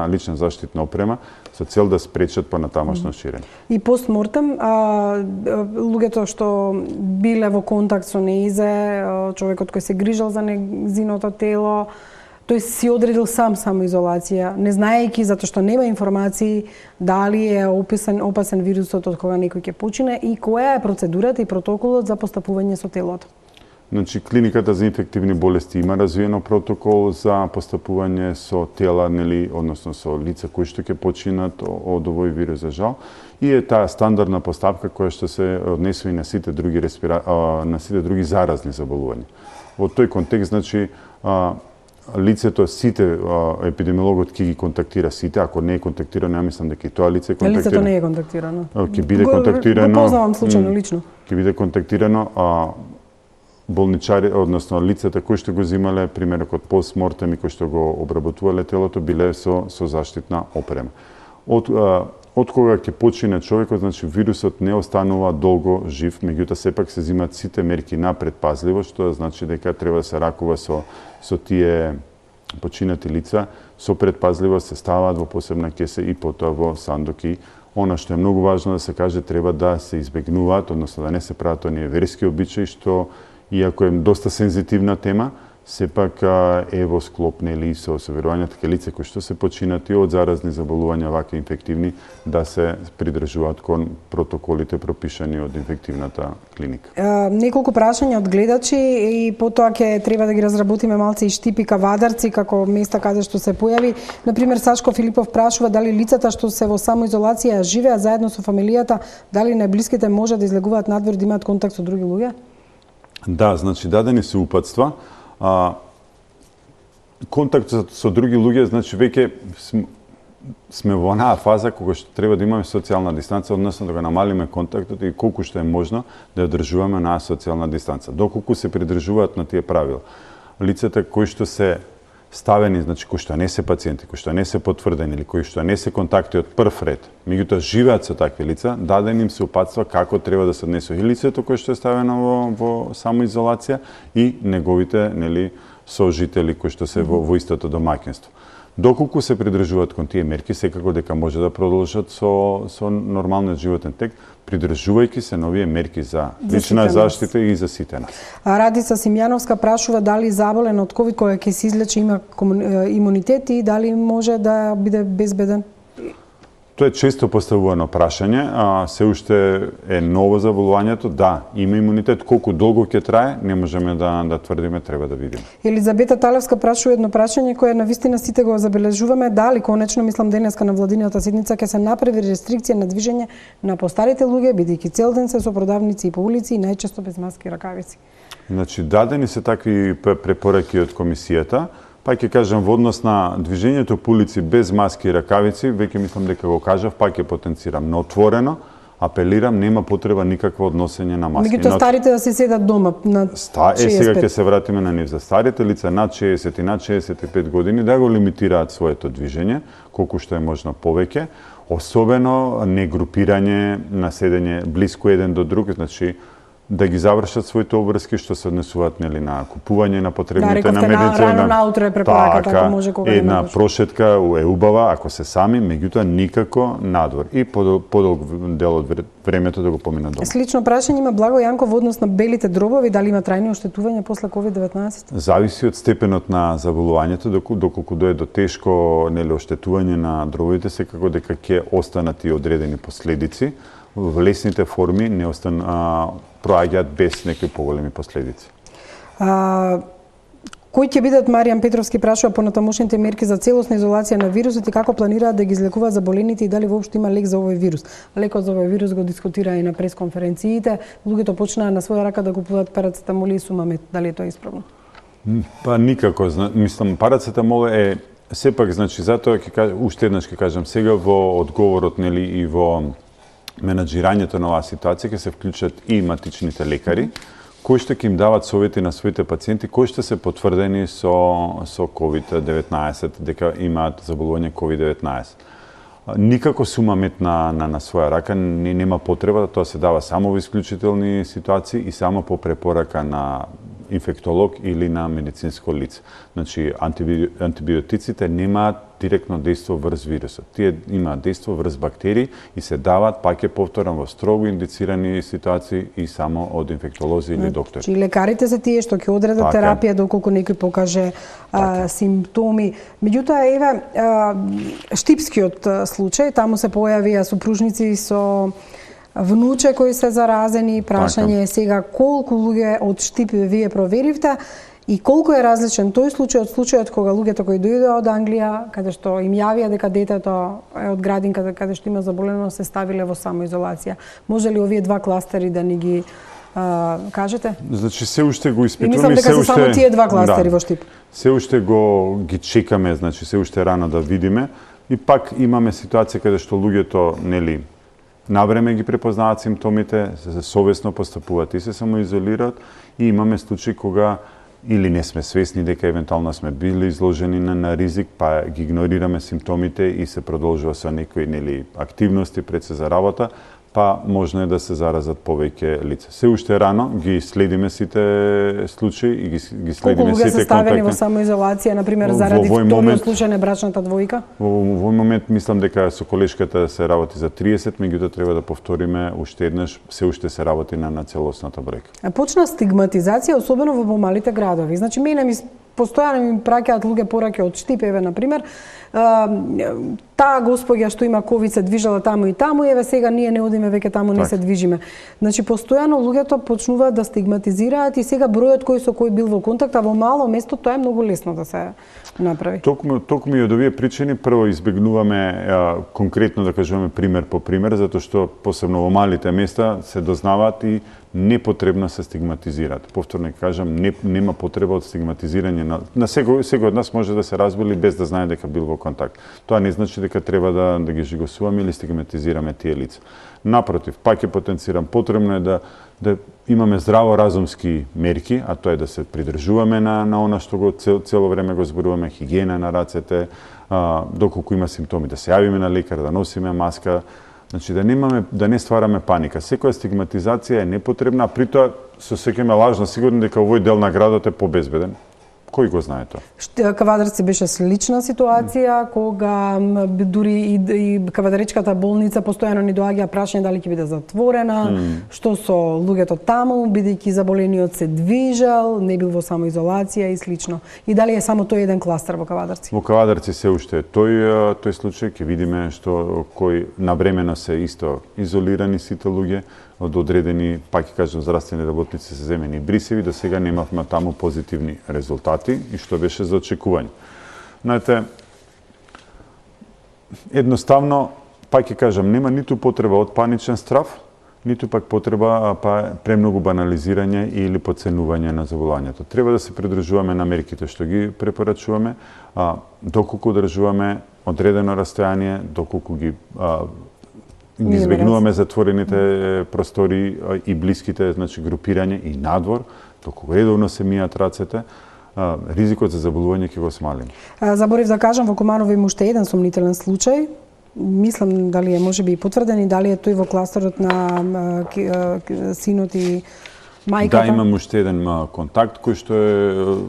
лична заштитна опрема со цел да спречат понатамошно ширење. И постмортем, луѓето што биле во контакт со неизе, човекот кој се грижал за нејзиното тело, тој си одредил сам самоизолација, не знаејќи, затоа што нема информации дали е опасен вирусот од кога некој ќе почине и која е процедурата и протоколот за постапување со телото. Значи, клиниката за инфективни болести има развиено протокол за постапување со тела, нели, односно со лица кои што ќе починат од овој вирус за жал, и е таа стандардна постапка која што се однесува и на сите други на сите други заразни заболувања. Во тој контекст, значи, лицето, сите епидемиологот ќе ги контактира сите, ако не е контактирано, ја мислам дека и тоа лице е контактирано. Лицето не е контактирано. Ќе биде контактирано. Го познавам случајно лично. Ќе биде контактирано болничари, односно лицата кои што го земале примерок од постмортем и кои што го обработувале телото, биле со заштитна опрема. Од кога ќе почине човекот, значи вирусот не останува долго жив, меѓутоа сепак се земат сите мерки на предпазливост, што значи дека треба да се ракува со тие починати лица, со предпазливост се ставаат во посебна кесе и потоа во сандоки. Она што е многу важно да се каже, треба да се избегнуваат, односно да не се прават оние верски обичаи што, иако е доста сензитивна тема, сепак е во склоп, нели, со верувањето дека лица кои што се починати од заразни заболувања, вака инфективни, да се придржуваат кон протоколите пропишани од инфективната клиника. Неколку прашања од гледачи и потоа ќе треба да ги разработиме малце и штипика вадарци како места каде што се појави. Например, Сашко Филипов прашува дали лицата што се во самоизолација живеат заедно со фамилијата, дали најблиските може да излегуваат надвор да имаат контакт со други луѓе? Да, значи дадени се упатства. Контактот со други луѓе, значи веќе сме во онаа фаза кога што треба да имаме социјална дистанца, односно да го намалиме контактот и колку што е можно да ја одржуваме на социјална дистанца. Доколку се придржуваат на тие правила. Лицата кои што се ставени, значи кои што не се пациенти, кои што не се потврдени или кои што не се контакти од прв ред, меѓутоа живеат со такви лица, дадени им се упатства како треба да се однесува и лицето кое што е ставено во самоизолација и неговите, нели, сожители кои што се во истото домаќинство. Доколку се придржуваат кон тие мерки, секако дека може да продолжат со нормалниот животен тек, придржувајќи се на овие мерки за лична заштита и за сите нас. Радица Симјановска прашува дали заболен од ковид кој ќе се излечи има имунитет и дали може да биде безбеден? Тоа е често поставувано прашање, се уште е ново заболувањето, да, има имунитет, колку долго ќе трае, не можеме да тврдиме, треба да видиме. Елизабета Талевска прашува едно прашање кое навистина сите го забележуваме, дали конечно, мислам денеска на владината седница ќе се направи рестрикција на движење на постарите луѓе, бидејќи цел ден се со продавници и по улици и најчесто без маски и ракавици. Значи, дадени се такви препораки од комисијата. Па ќе кажам, во однос на движењето по улици без маски и ракавици, веќе мислам дека го кажав, па ќе потенцирам. Но отворено, апелирам, нема потреба никакво односење на маски. Меѓутоа старите да се седат дома на 65. Сега ќе се вратиме на нив. За старите лица над 60 и над 65 години да го лимитираат своето движење, колку што е можно повеќе, особено не групирање на седење блиску еден до друг, значи да ги завршат своите обврски што се однесуваат, нели, на купување на потребните на медицина. Рано наутро е препораката, ако може кога да една прошетка е убава ако се сами, меѓутоа никако надвор и подолг дел од времето да го поминат дома. Слично прашање има Благо Јанков во однос на белите дробови, дали има трајни оштетувања после COVID-19? Зависи од степенот на заболувањето, доколку дое до тешко, нели, оштетување на дробовите, секако дека ќе останат и одредени последици. Во лесните форми не проаѓаат без некои поголеми последици. Кои ќе бидат, Маријан Петровски прашува, понатамошните мерки за целосна изолација на вирусот и како планираат да ги излекуваат заболените и дали воопшто има лек за овој вирус? Лекот за овој вирус го дискутира и на пресконференциите. Луѓето почнаа на своја рака да купуваат парацетамол и сумамет. Дали е тоа исправно? Па никако. Мислам, парацетамол е сепак, значи, затоа ќе кажам, уште еднаш ќе кажам, сега во одговорот, нели, и во менаџирањето на оваа ситуација ќе се вклучат и матичните лекари, кои што ќе им дават совети на своите пациенти кои што се потврдени со COVID-19, дека имаат заболување COVID-19. Никако сумамет на своја рака нема потреба, тоа се дава само во исклучителни ситуации и само по препорака на инфектолог или на медицинско лице. Значи, антибиотиците немаат директно дејство врз вирусот. Тие имаат дејство врз бактерии и се даваат, пак ќе повторам, во строго индицирани ситуации и само од инфектолози или доктори. Значи, лекарите се тие што ќе одредат терапија доколку некој покаже симптоми. Меѓутоа, еве, штипскиот случај, таму се појавија супружници со внуче кои се заразени, прашање е сега колку луѓе од Штип вие проверивте и колку е различен тој случај од случајот кога луѓето кои дојдоа од Англија, каде што им јавија дека детето е од градинка каде што има заболено, се ставиле во самоизолација. Може ли овие два кластери да ни ги кажете? Значи се уште го испитуваме, мислам дека се само тие два кластери во Штип. Се уште ги чекаме, значи се уште рано да видиме и пак имаме ситуација каде што луѓето нели навреме ги препознаат симптомите, се совесно постапуваат и се самоизолираат и имаме случаи кога или не сме свесни дека евентуално сме били изложени на ризик, па ги игнорираме симптомите и се продолжува со некои нели активности пред се за работа, па можно е да се заразат повеќе лица. Се уште рано ги следиме сите случаи и ги следиме сите контакти. Колку луѓе се ставени во самоизолација, например, заради вториот случај на брачната двојка? Во овој момент мислам дека со колешката се работи за 30, меѓутоа треба да повториме уште еднаш, се уште се работи на целосната бројка. Почна стигматизација, особено во помалите градови. Значи, мене постојано ми праќаат луѓе пораки од Штип, еве, например, таа господја што има ковид се движела таму и таму, еве сега ние не одиме веќе таму, не се движиме. Значи, постојано луѓето почнуваат да стигматизираат и сега бројот кој со кој бил во контакт, а во мало место тоа е многу лесно да се направи. Токму и од овие причини прво избегнуваме конкретно да кажуваме пример по пример, затоа што посебно во малите места се дознаваат и непотребно се стигматизираат. Повторно кажам, нема потреба од стигматизирање на секој од нас може да се разболи без да знае дека бил во контакт. Тоа не значи дека треба да ги жигосуваме или стигматизираме тие лица. Напротив, пак ќе потенцирам, потребно е да имаме здраворазумски мерки, а тоа е да се придржуваме на она што го цело време го зборуваме, хигиена на рацете, доколку има симптоми да се јавиме на лекар, да носиме маска. Значи да не ствараме паника. Секоја стигматизација е непотребна, а при тоа се осеќаме лажно сигурни дека овој дел на градот е побезбеден. Кој го знае тоа? Кавадарци беше слична ситуација, кога дури и Кавадаречката болница постојано ни доаѓа прашање дали ќе биде затворена, што со луѓето таму, бидејќи заболениот се движел, не бил во самоизолација и слично. И дали е само тој еден кластер во Кавадарци? Во Кавадарци се уште тој случај, ќе видиме што кој навремено се исто изолирани сите луѓе од одредени, пак ќе кажам, здравствени работници се земени брисеви, до сега немавме таму позитивни резултати и што беше за очекување. Знаете, едноставно, пак ќе кажам, нема ниту потреба од паничен страв, ниту пак потреба премногу банализирање или подценување на заболувањето. Треба да се придржуваме на мерките што ги препорачуваме, доколку држуваме одредено растојание, доколку ги избегнуваме затворените простори и блиските, значи групирање и надвор, доколку редовно се мијат рацете, ризикот за заболување ќе го смалим. Заборев да кажам, во Куманово има уште еден сомнителен случај. Мислам дали е можеби и потврден и дали е тој во кластерот на синот и мајката. Да, имам уште еден контакт кој што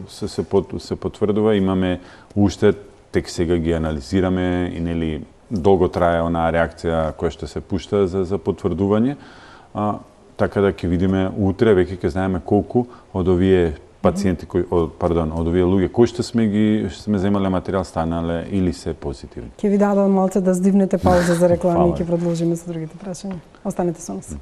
се потврдува. Имаме уште, тек сега ги анализираме и нели долго трае онаа реакција која што се пушта за потврдување. Така да ќе видиме утре, веќе ќе знаеме колку од овие пациенти од овие луѓе кои што сме земале материјал станале или се позитивни. Ќе ви дадам малце да здивнете пауза за реклами и ќе продолжиме со другите прашања. Останете со нас.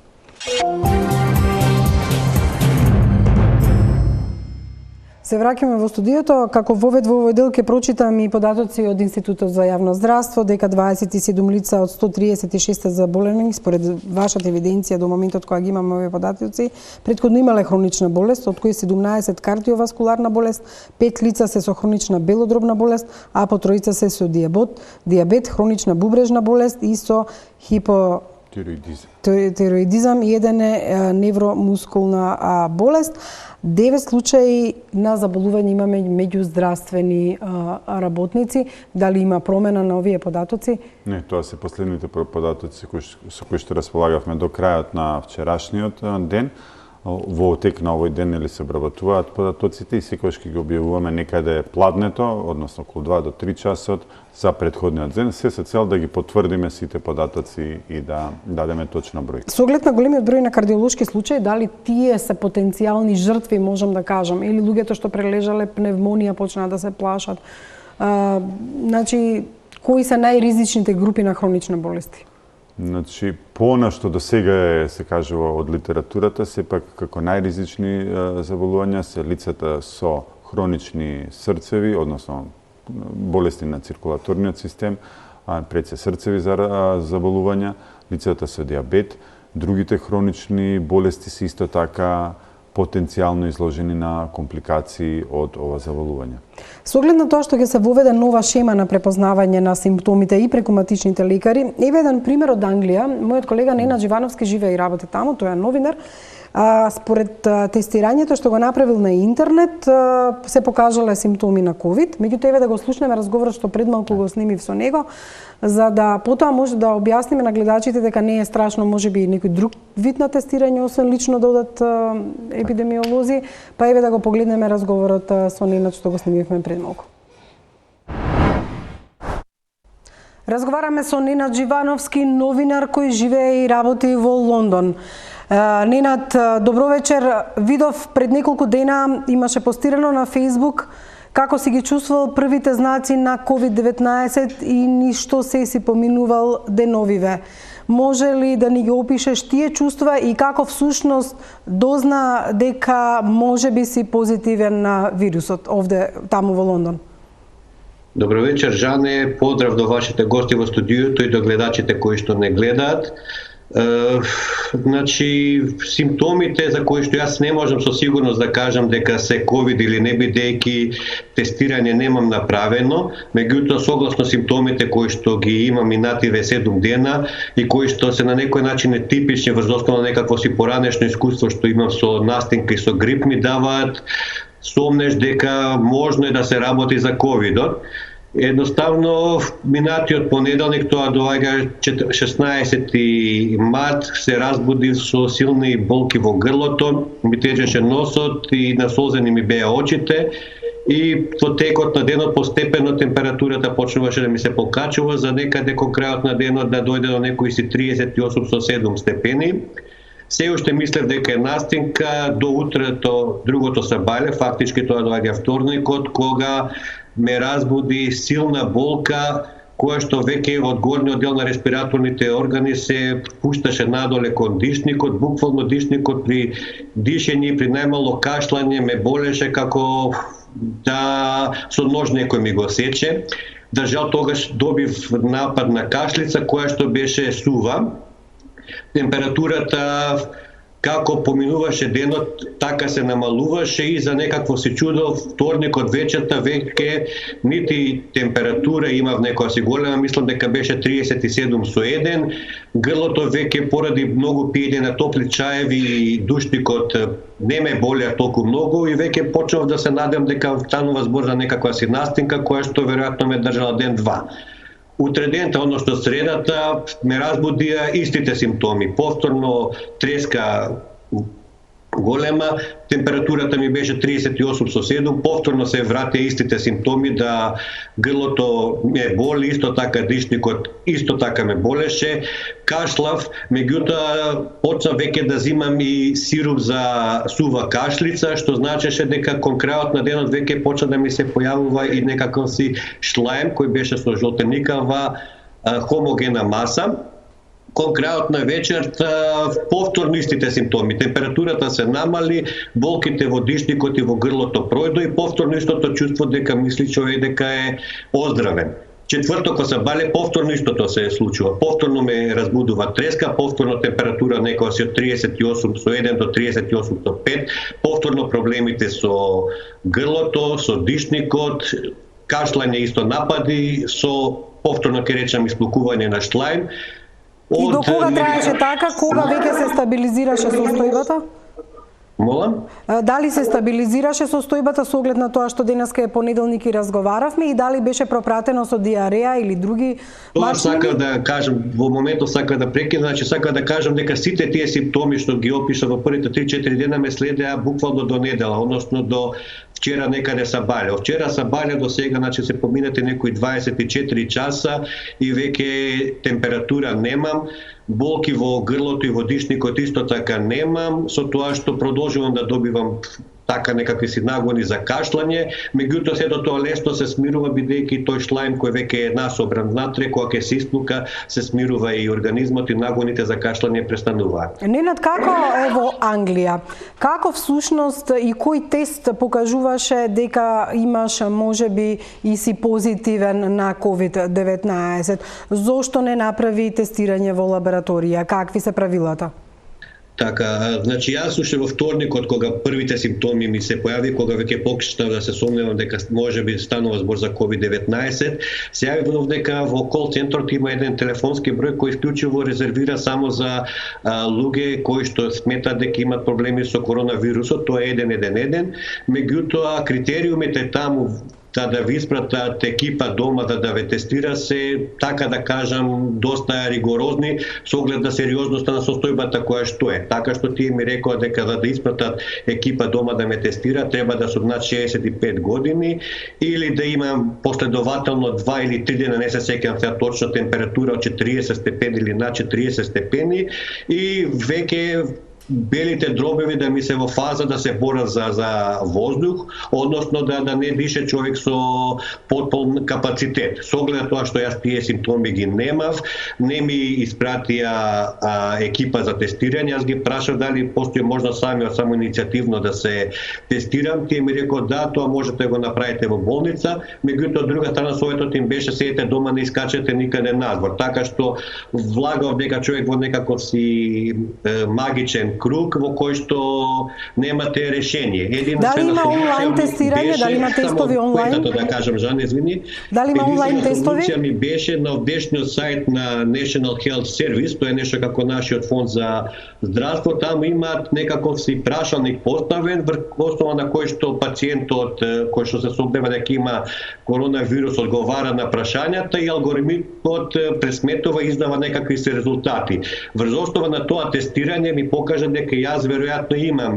Се враќаме во студиото, како вовед во овој дел ќе прочитам и податоци од Институтот за јавно здравство, дека 27 лица од 136 заболени, според вашата евиденција до моментот кога ги имаме овие податоци, претходно имале хронична болест, од кои 17 кардиоваскуларна болест, 5 лица се со хронична белодробна болест, а по тројца се со диабет, хронична бубрежна болест и со хипотироидизам и еден е невромускулна болест. 9 случаи на заболување имаме меѓу здравствени работници. Дали има промена на овие податоци? Не, тоа се последните податоци со кои што располагавме до крајот на вчерашниот ден. Во тек на овој ден се обработуваат податоците и секогаш ќе ги објавуваме некаде пладнето, односно околу 2 до 3 часот за претходниот ден, се со цел да ги потврдиме сите податоци и да дадеме точна бројка. Со оглед на големиот број на кардиолошки случаи, дали тие се потенцијални жртви, можам да кажам, или луѓето што прележале пневмонија почнаа да се плашат? Значи, кои се најризичните групи на хронични болести? Значи, по она што до сега се кажува од литературата, сепак како најризични заболувања се лицата со хронични срцеви, односно болести на циркулаторниот систем, пред се срцеви заболувања, лицата со диабет, другите хронични болести се исто така потенцијално изложени на компликации од ова заболување. Со оглед на тоа што ќе се воведе нова шема на препознавање на симптомите и преку матичните лекари, еве еден пример од Англија. Мојот колега Ненад Живановски живее и работи таму, тој е новинар. Според тестирањето што го направил на интернет, се покажале симптоми на ковид. Меѓутоа, еве да го слушнеме разговорот што пред малку го снимив со него, за да потоа може да објасниме на гледачите дека не е страшно, можеби некој друг вид на тестирање, освен лично да одат епидемиолози. Па еве да го погледнеме разговорот со Ненад што го снимивме пред малку. Разговараме со Ненад Живановски, новинар кој живее и работи во Лондон. Ненад, добро вечер. Видов пред неколку дена имаше постирано на Facebook како си ги чувствувал првите знаци на COVID-19 и ништо се си поминувал деновиве. Може ли да ни ги опишеш тие чувства и како всушност дозна дека може би си позитивен на вирусот овде таму во Лондон? Добро вечер, Жане. Поздрав до вашите гости во студиото и до гледачите кои што не гледаат. Значи, симптомите за кои што јас не можам со сигурност да кажам дека се ковид или не, бидејќи тестирање немам направено, меѓутоа согласно симптомите кои што ги имам минативе 7 дена и кои што се на некој начин нетипични врз основа на некакво си поранешно искуство што имам со настинка и со грип, ми даваат сомнеш дека можно е да се работи за ковидот. Едноставно, минатиот понеделник, тоа доаѓа 16 март, се разбудив со силни болки во грлото, ми течеше носот и насолзени ми беа очите и во текот на денот постепено температурата почнуваше да ми се покачува, за некаде кон крајот на денот да дојде до некои си 38,7 степени. Се уште мислев дека е настинка, до утрето другото сабајле, фактички тоа доаѓа вторникот, кога ме разбуди силна болка, која што веќе од горниот дел на респираторните органи се пушташе надоле кон дишникот, буквално дишникот при дишење, при најмало кашлање ме болеше како да со нож некој ми го сече. Да жал тогаш добив напад на кашлица која што беше сува. Температурата како поминуваше денот, така се намалуваше и за некакво се чудо вторникот вечерта веќе нити температура имав некоја си голема, мислам дека беше 37,1. Грлото веќе поради многу пиење на топли чаеви и душникот не ме болеа толку многу и веќе почнав да се надевам дека станува збор за некаква си настинка која што веројатно ме држала ден-два. Утре дента, односно средата, ме разбудија истите симптоми. Повторно треска голема, температурата ми беше 38,7, повторно се вратија истите симптоми, да грлото ме боли, исто така дишникот исто така ме болеше, кашлав, меѓутоа почнав веќе да зимам и сируп за сува кашлица, што значеше дека кон крајот на денот веќе почна да ми се појавува и некаков си шлаем кој беше со жолтеникава хомогена маса. Кон крајот на вечерта повторно истите симптоми. Температурата се намали, болките во дишникот и во грлото пројдо и повторно истото чувство дека мисли човек дека е оздравен. Четвртоко сабајле повторно истото се случува. Повторно ме разбудува треска, повторно температура некоја си од 38,1 до 38,5, повторно проблемите со грлото, со дишникот, кашлање исто напади, со повторно ќе речам исплукување на шлајм. И до кога траеше така? Кога веќе се стабилизираше состојбата? Молам? Дали се стабилизираше состојбата со оглед на тоа што денеска е понеделник и разговаравме и дали беше пропратено со диареја или други Тоа сакав да кажам, во моментот сакав да прекинам, значи сакав да кажам дека сите тие симптоми што ги опиша во првите 3-4 дена ме следеа буквално до недела, односно до вчера некаде сабајле. Вчера сабајле до сега, значи се поминати некои 24 часа и веќе температура немам, болки во грлото и во дишникот исто така немам, со тоа што продолжувам да добивам така некакви си нагони за кашлање, меѓутоа сето тоа лесно се смирува бидејќи тој шлајм кој веќе е насобран внатре, кога ќе се исплука, се смирува и организмот и нагоните за кашлање престануваат. Ненад, како е во Англија? Како всушност и кој тест покажуваше дека имаш можеби и си позитивен на COVID-19? Зошто не направи тестирање во лабораторија? Какви се правилата? Така, значи јас уште во вторникот кога првите симптоми ми се појави, кога веќе почнав да се сомневам дека можеби станува збор за COVID-19, се јавив дека во кол центарот има еден телефонски број кој исклучиво резервира само за луѓе кои што сметат дека имат проблеми со коронавирусот, тоа е 111, меѓутоа критериумите таму да ви испратат екипа дома да ве тестира се, така да кажам, доста ригорозни со оглед на сериозноста на состојбата која што е. Така што тие ми рекоа дека да испратат екипа дома да ме тестира, треба да сум над 65 години или да имам последователно 2 или 3 дена, не се сеќавам сега точно, температура од 40 степени или над 40 степени и веќе белите дробеви да ми се во фаза да се борат за воздух, односно да не дише човек со потполн капацитет. Со оглед на тоа што јас тие симптоми ги немав, не ми испратија екипа за тестирање, јас ги прашав дали постои можност само иницијативно да се тестирам, тие ми рекоа да, тоа можете да го направите во болница, меѓутоа од друга страна советот им беше седете дома, не искачете никаде надвор, така што влагав дека човек во некаков си магичен круг во кој што немате решение. Дали има онлайн тестирање, дали има тестови онлайн? Да кажам, Жан, извини. Дали има онлайн тестови? Солуција ми беше на овдешниот сајт на National Health Service, тоа е нешто како нашиот фонд за здравство, таму имаат некаков си прашалник поставен врз основа на кој што пациентот кој што се сомнева дека има коронавирус одговара на прашањата и алгоритмот пресметува и издава некакви се резултати. Врз основа на тоа тестирање ми покажа дека јас веројатно имам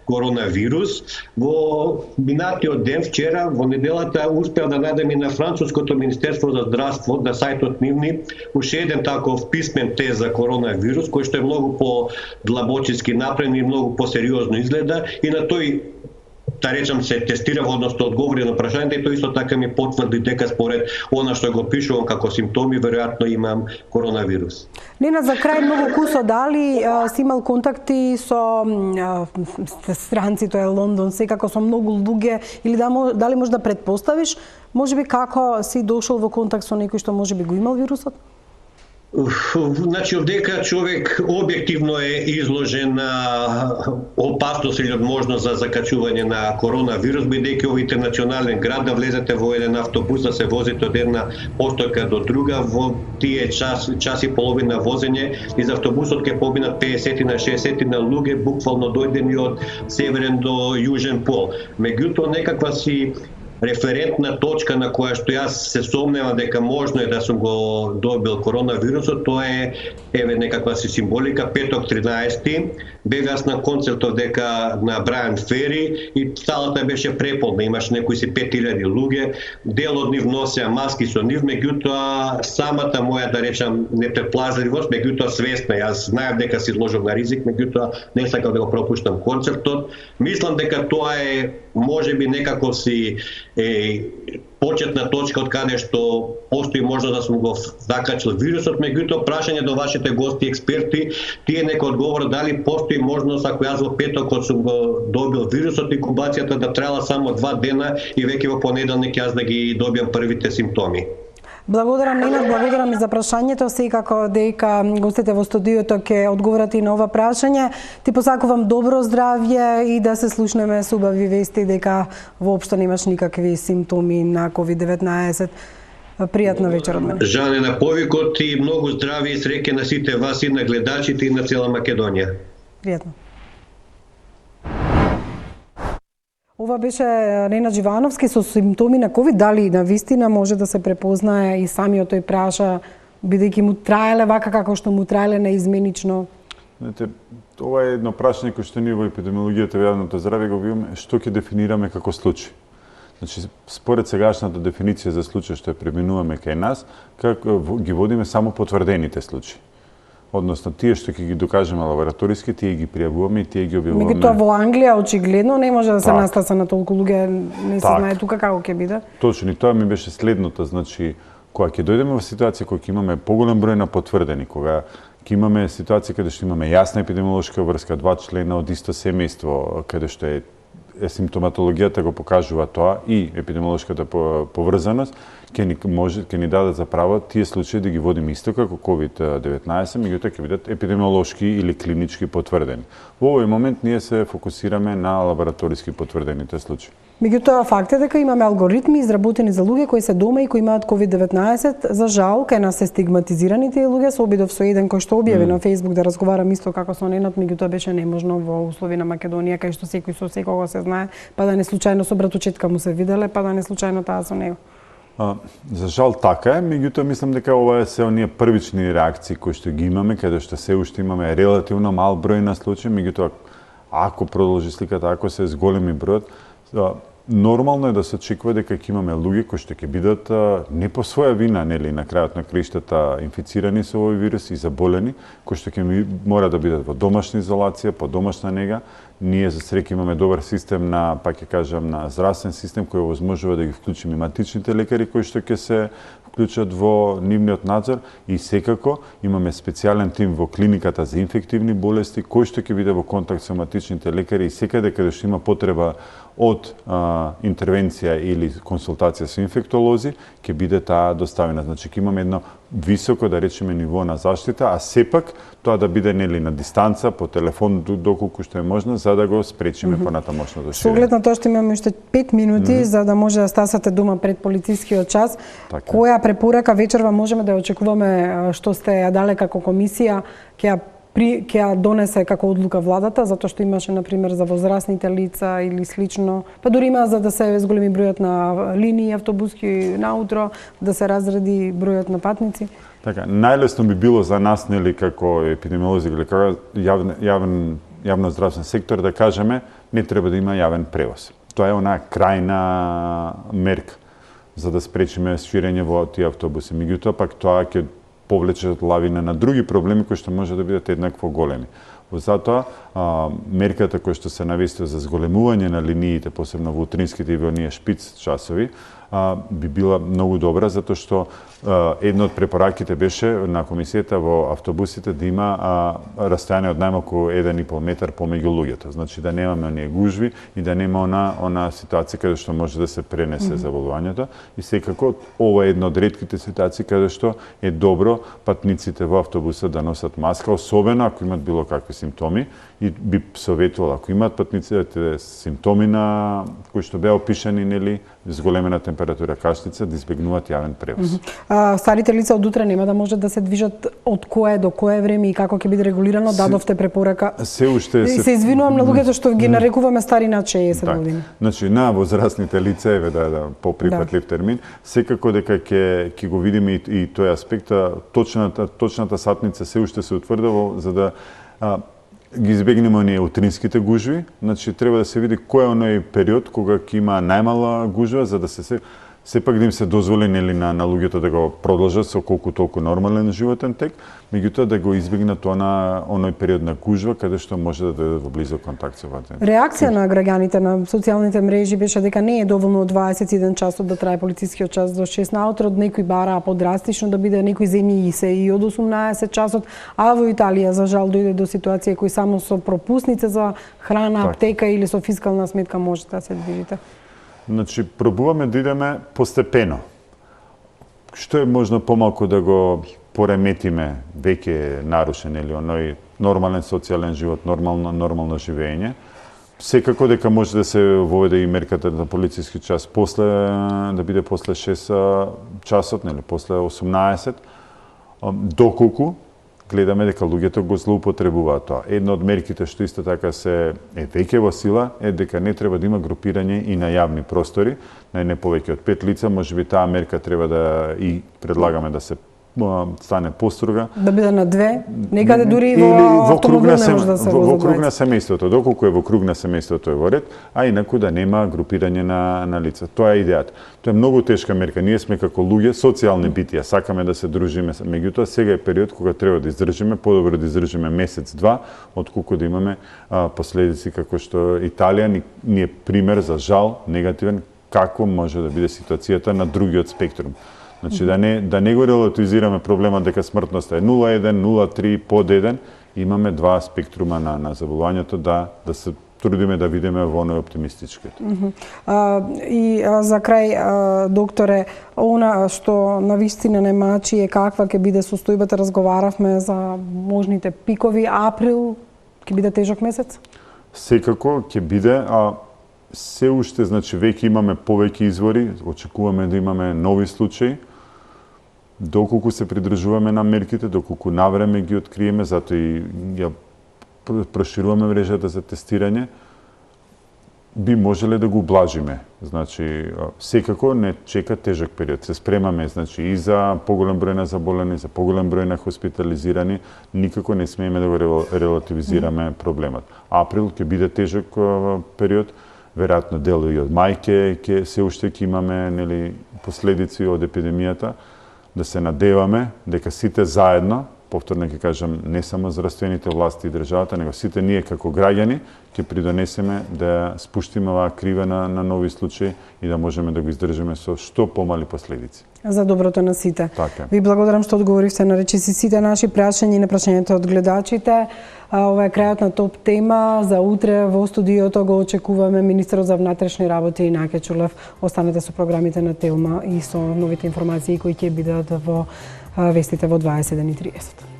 коронавирус. Во минатиот ден, вчера, во неделата, успеав да најдем и на француското Министерство за здравство, на сајтот нивни, уште еден таков писмен тест за коронавирус, кој што е многу по-длабочински направен и многу по-сериозно изгледа, и на тој да речам се тестирав, односно одговори на прашањето, и тој исто така ми потврди дека според она што го пишувам како симптоми, веројатно имам коронавирус. Ненад, за крај многу кусо, дали си имал контакти со странци, тоа е Лондон, секако со многу луѓе, или дали можеш да претпоставиш, можеби како си дошол во контакт со некој што можеби го имал вирусот? Значи, овдека човек објективно е изложен на опасност или одможност за закачување на коронавирус, бидејќи овој интернационален град да влезете во еден автобус, да се возите од една постојка до друга, во тие час и половина возење, из автобусот ќе поминат 50 на 60 на луѓе, буквално дојдени од северен до јужен пол. Меѓутоа, некаква си референтна точка на која што јас се сомневам дека можно е да сум го добил коронавирусот, тоа е некаква си символика, петок 13. Бев јас на концертот дека на Брайан Фери и салата беше преполна, имаш некои си 5000 луѓе, дел од нив носеа маски со нив, меѓутоа самата моја, да речам, непредпазливост, меѓутоа свесна, јас знаев дека се изложив на ризик, меѓутоа не сакав да го пропуштам концертот. Мислам дека тоа е можеби некако си почетна точка од каде што постои можност да сум го закачил вирусот, меѓутоа прашање до вашите гости експерти, тие нека одговорат дали постои можност ако јас во петокот сум го добил вирусот, инкубацијата да траела само 2 дена и веќе во понеделник јас да ги добиам првите симптоми. Благодарам, Ненад, благодарам и за прашањето. Секако дека гостите во студиото ќе одговорат и на ова прашање. Ти посакувам добро здравје и да се слушнеме со убави вести дека воопшто немаш никакви симптоми на COVID-19. Пријатна вечер од мене. Жане на повикот и многу здравје и среќа на сите вас и на гледачите и на цела Македонија. Пријатно. Ова беше Ненад Живановски со симптоми на COVID. Дали на вистина може да се препознае и самиот тој праша, бидејќи му траеле вака како што му траеле неизменично? Знаете, ова е едно прашање кој што ние во епидемиологијата во јавното здравје го видиме што ќе дефинираме како случај. Значи, според сегашната дефиниција за случај што ја преминуваме кај нас, како ги водиме само потврдените случаи. односно тие што ќе ги докажеме лабораториски, тие ги пријавуваме и тие ги објавуваме. Меѓутоа во Англија очигледно не може да се Так. настаса на толку луѓе, не се Так. знае тука како ќе биде. Точно, и тоа ми беше следното, значи, кога ќе дојдеме во ситуација кога ќе имаме поголем број на потврдени, кога ќе имаме ситуација каде што имаме јасна епидемиолошка врска, два члена од исто семејство, каде што е симптоматологијата го покажува тоа и епидемиолошката поврзаност, ќе ни дадат за право тие случаи да ги водиме исто како COVID-19, меѓутоа ќе бидат епидемиолошки или клинички потврдени. Во овој момент ние се фокусираме на лабораториски потврдените случаи. Меѓутоа факт е дека имаме алгоритми изработени за луѓе кои се дома и кои имаат COVID-19. За жал, кај нас се стигматизирани тие луѓе. Се обидов со еден кој што објави на Facebook да разговарам исто како со ненот, меѓутоа беше неможно во услови на Македонија, кај што секој со секого се знае, па да не случајно со братучетка му се виделе, па да не случајно таа со него. За жал така е, меѓутоа мислам дека ова е се оние првични реакции кои што ги имаме, каде што се уште имаме релативно мал број на случаи, меѓутоа ако продолжи сликата, ако се зголеми бројот, нормално е да се очекува дека ќе имаме луѓе кои што ќе бидат не по своја вина, нели, на крајот на криштата инфицирани со овој вирус и заболени, кои што ќе мора да бидат во домашна изолација, по домашна нега. Ние за среќа имаме добар систем на, па ќе кажам, на здравствен систем кој овозможува да ги вклучиме матичните лекари кои што ќе се вклучат во нивниот надзор и секако имаме специјален тим во клиниката за инфективни болести кој што ќе биде во контакт со матичните лекари и секаде каде што има потреба од интервенција или консултација со инфектолози, ќе биде таа доставена. Значи, ќе имаме едно високо, да речеме, ниво на заштита, а сепак тоа да биде нели на дистанца, по телефон, доколку што е можно, за да го спречиме понатамошното Со ширење. оглед на тоа што имаме уште 5 минути за да може да стасате дома пред полицискиот час, Така. која препорака вечерва можеме да ја очекуваме што сте ја дале како комисија, ќе ја донесе како одлука владата, затоа што имаше, например, за возрастните лица или слично, па дури има за да се зголеми бројот на линии автобуски наутро, да се разреди бројот на патници. Така, најлесно би било за нас, нели, како епидемиолози или како јавно здравствен сектор, да кажеме, не треба да има јавен превоз. Тоа е онаа крајна мерка за да спречиме ширење во тие автобуси. Меѓутоа, пак тоа ќе повлече лавина на други проблеми кои што може да бидат еднакво големи. Затоа, мерката која што се навести за зголемување на линиите, посебно во утринските и во оние шпиц часови, би била многу добра, затоа што една од препораките беше на комисијата во автобусите да има растојание од најмалку 1,5 метар помеѓу луѓето. Значи да немаме оние гужви и да нема она ситуација каде што може да се пренесе заболувањето. И секако ова е една од ретките ситуации каде што е добро патниците во автобусот да носат маска, особено ако имат било какви симптоми, и би советувал ако имаат патниците симптоми на кои што беа опишани, нели, зголемена температура, кашлица, да избегнуваат јавен превоз. Старите лица од утре нема да можат да се движат од кое до кое време и како ќе биде регулирано, дадовте препорака. Се уште се извинувам на луѓето што ги нарекуваме стари над 60 години. Значи на возрастните лица еве да поприфатлив термин, секако дека ќе го видиме и тој аспект, точната сатница се уште се утврдува за да ги избегнеме оние утринските гужви. Значи треба да се види кој е оној период кога ќе има најмала гужва за да се сепак да им се дозволи нели на луѓето да го продолжат со колку толку нормален животен тек, меѓутоа да го избегнат оној период на гужва каде што може да дојдат во близок контакт со пациент. Реакција на граѓаните на социјалните мрежи беше дека не е доволно од 21 часот да трае полицискиот час до 6 наутро, некои бараа подрастично да биде, некои земји и се и од 18 часот, а во Италија за жал дојде до ситуација кои само со пропусница за храна, аптека или со фискална сметка можете да се движите. Значи, пробуваме да идеме постепено. Што е можно помалку да го пореметиме, веќе е нарушен или оној нормален социјален живот, нормално живење. Секако дека може да се воведе и мерката на полициски час да биде после 6 часот, нели, после 18, доколку гледаме дека луѓето го злоупотребуваат тоа. Една од мерките што исто така е веќе во сила е дека не треба да има групирање и на јавни простори, на не повеќе од 5 лица, можеби таа мерка треба да и предлагаме да се стане построга. Да биде на 2, некаде дури и во автомобил не може да се возат. Во круг на семејството, доколку е во круг на семејството е во ред, а инаку да нема групирање на лица. Тоа е идејата. Тоа е многу тешка мерка. Ние сме како луѓе социјални битија, сакаме да се дружиме. Меѓутоа сега е период кога треба да издржиме, подобро да издржиме месец-два, отколку да имаме последици како што Италија ни е пример за жал негативен како може да биде ситуацијата на другиот спектрум. Значи да не го релативизираме проблемот дека смртноста е 0,1, 0,3, под 1, имаме два спектрума на заболувањето да се трудиме да видиме во најоптимистичкото. И за крај, докторе, она што навистина не мачи е каква ќе биде состојбата, разговаравме за можните пикови, април ќе биде тежок месец? Секако ќе биде, се уште, значи, веќе имаме повеќе извори, очекуваме да имаме нови случаи, доколку се придржуваме на мерките, доколку навреме ги откриеме, затоа и ја прошируваме мрежата за тестирање, би можеле да гоублажиме. Значи, секако не чека тежок период. Се спремаме, значи, и за поголем број на заболени, за поголем број на хоспитализирани, никако не смееме да го релативизираме проблемот. Април ќе биде тежок период, веројатно дел и од мај ќе се уште ќе имаме, нели, последици од епидемијата, да се надеваме дека сите заедно, повторно ќе кажам, не само здравствените власти и државата, него сите ние како граѓани ќе придонесеме да спуштиме оваа крива на нови случаи и да можеме да го издржиме со што помали последици. За доброто на сите. Така. Ви благодарам што одговоривте на речиси сите наши прашања и на прашањата од гледачите. Ова е крајот на топ тема. За утре во студиото го очекуваме министерот за внатрешни работи Наке Чулев. Останете со програмите на Телма и со новите информации кои ќе бидат во вестите во 21:30.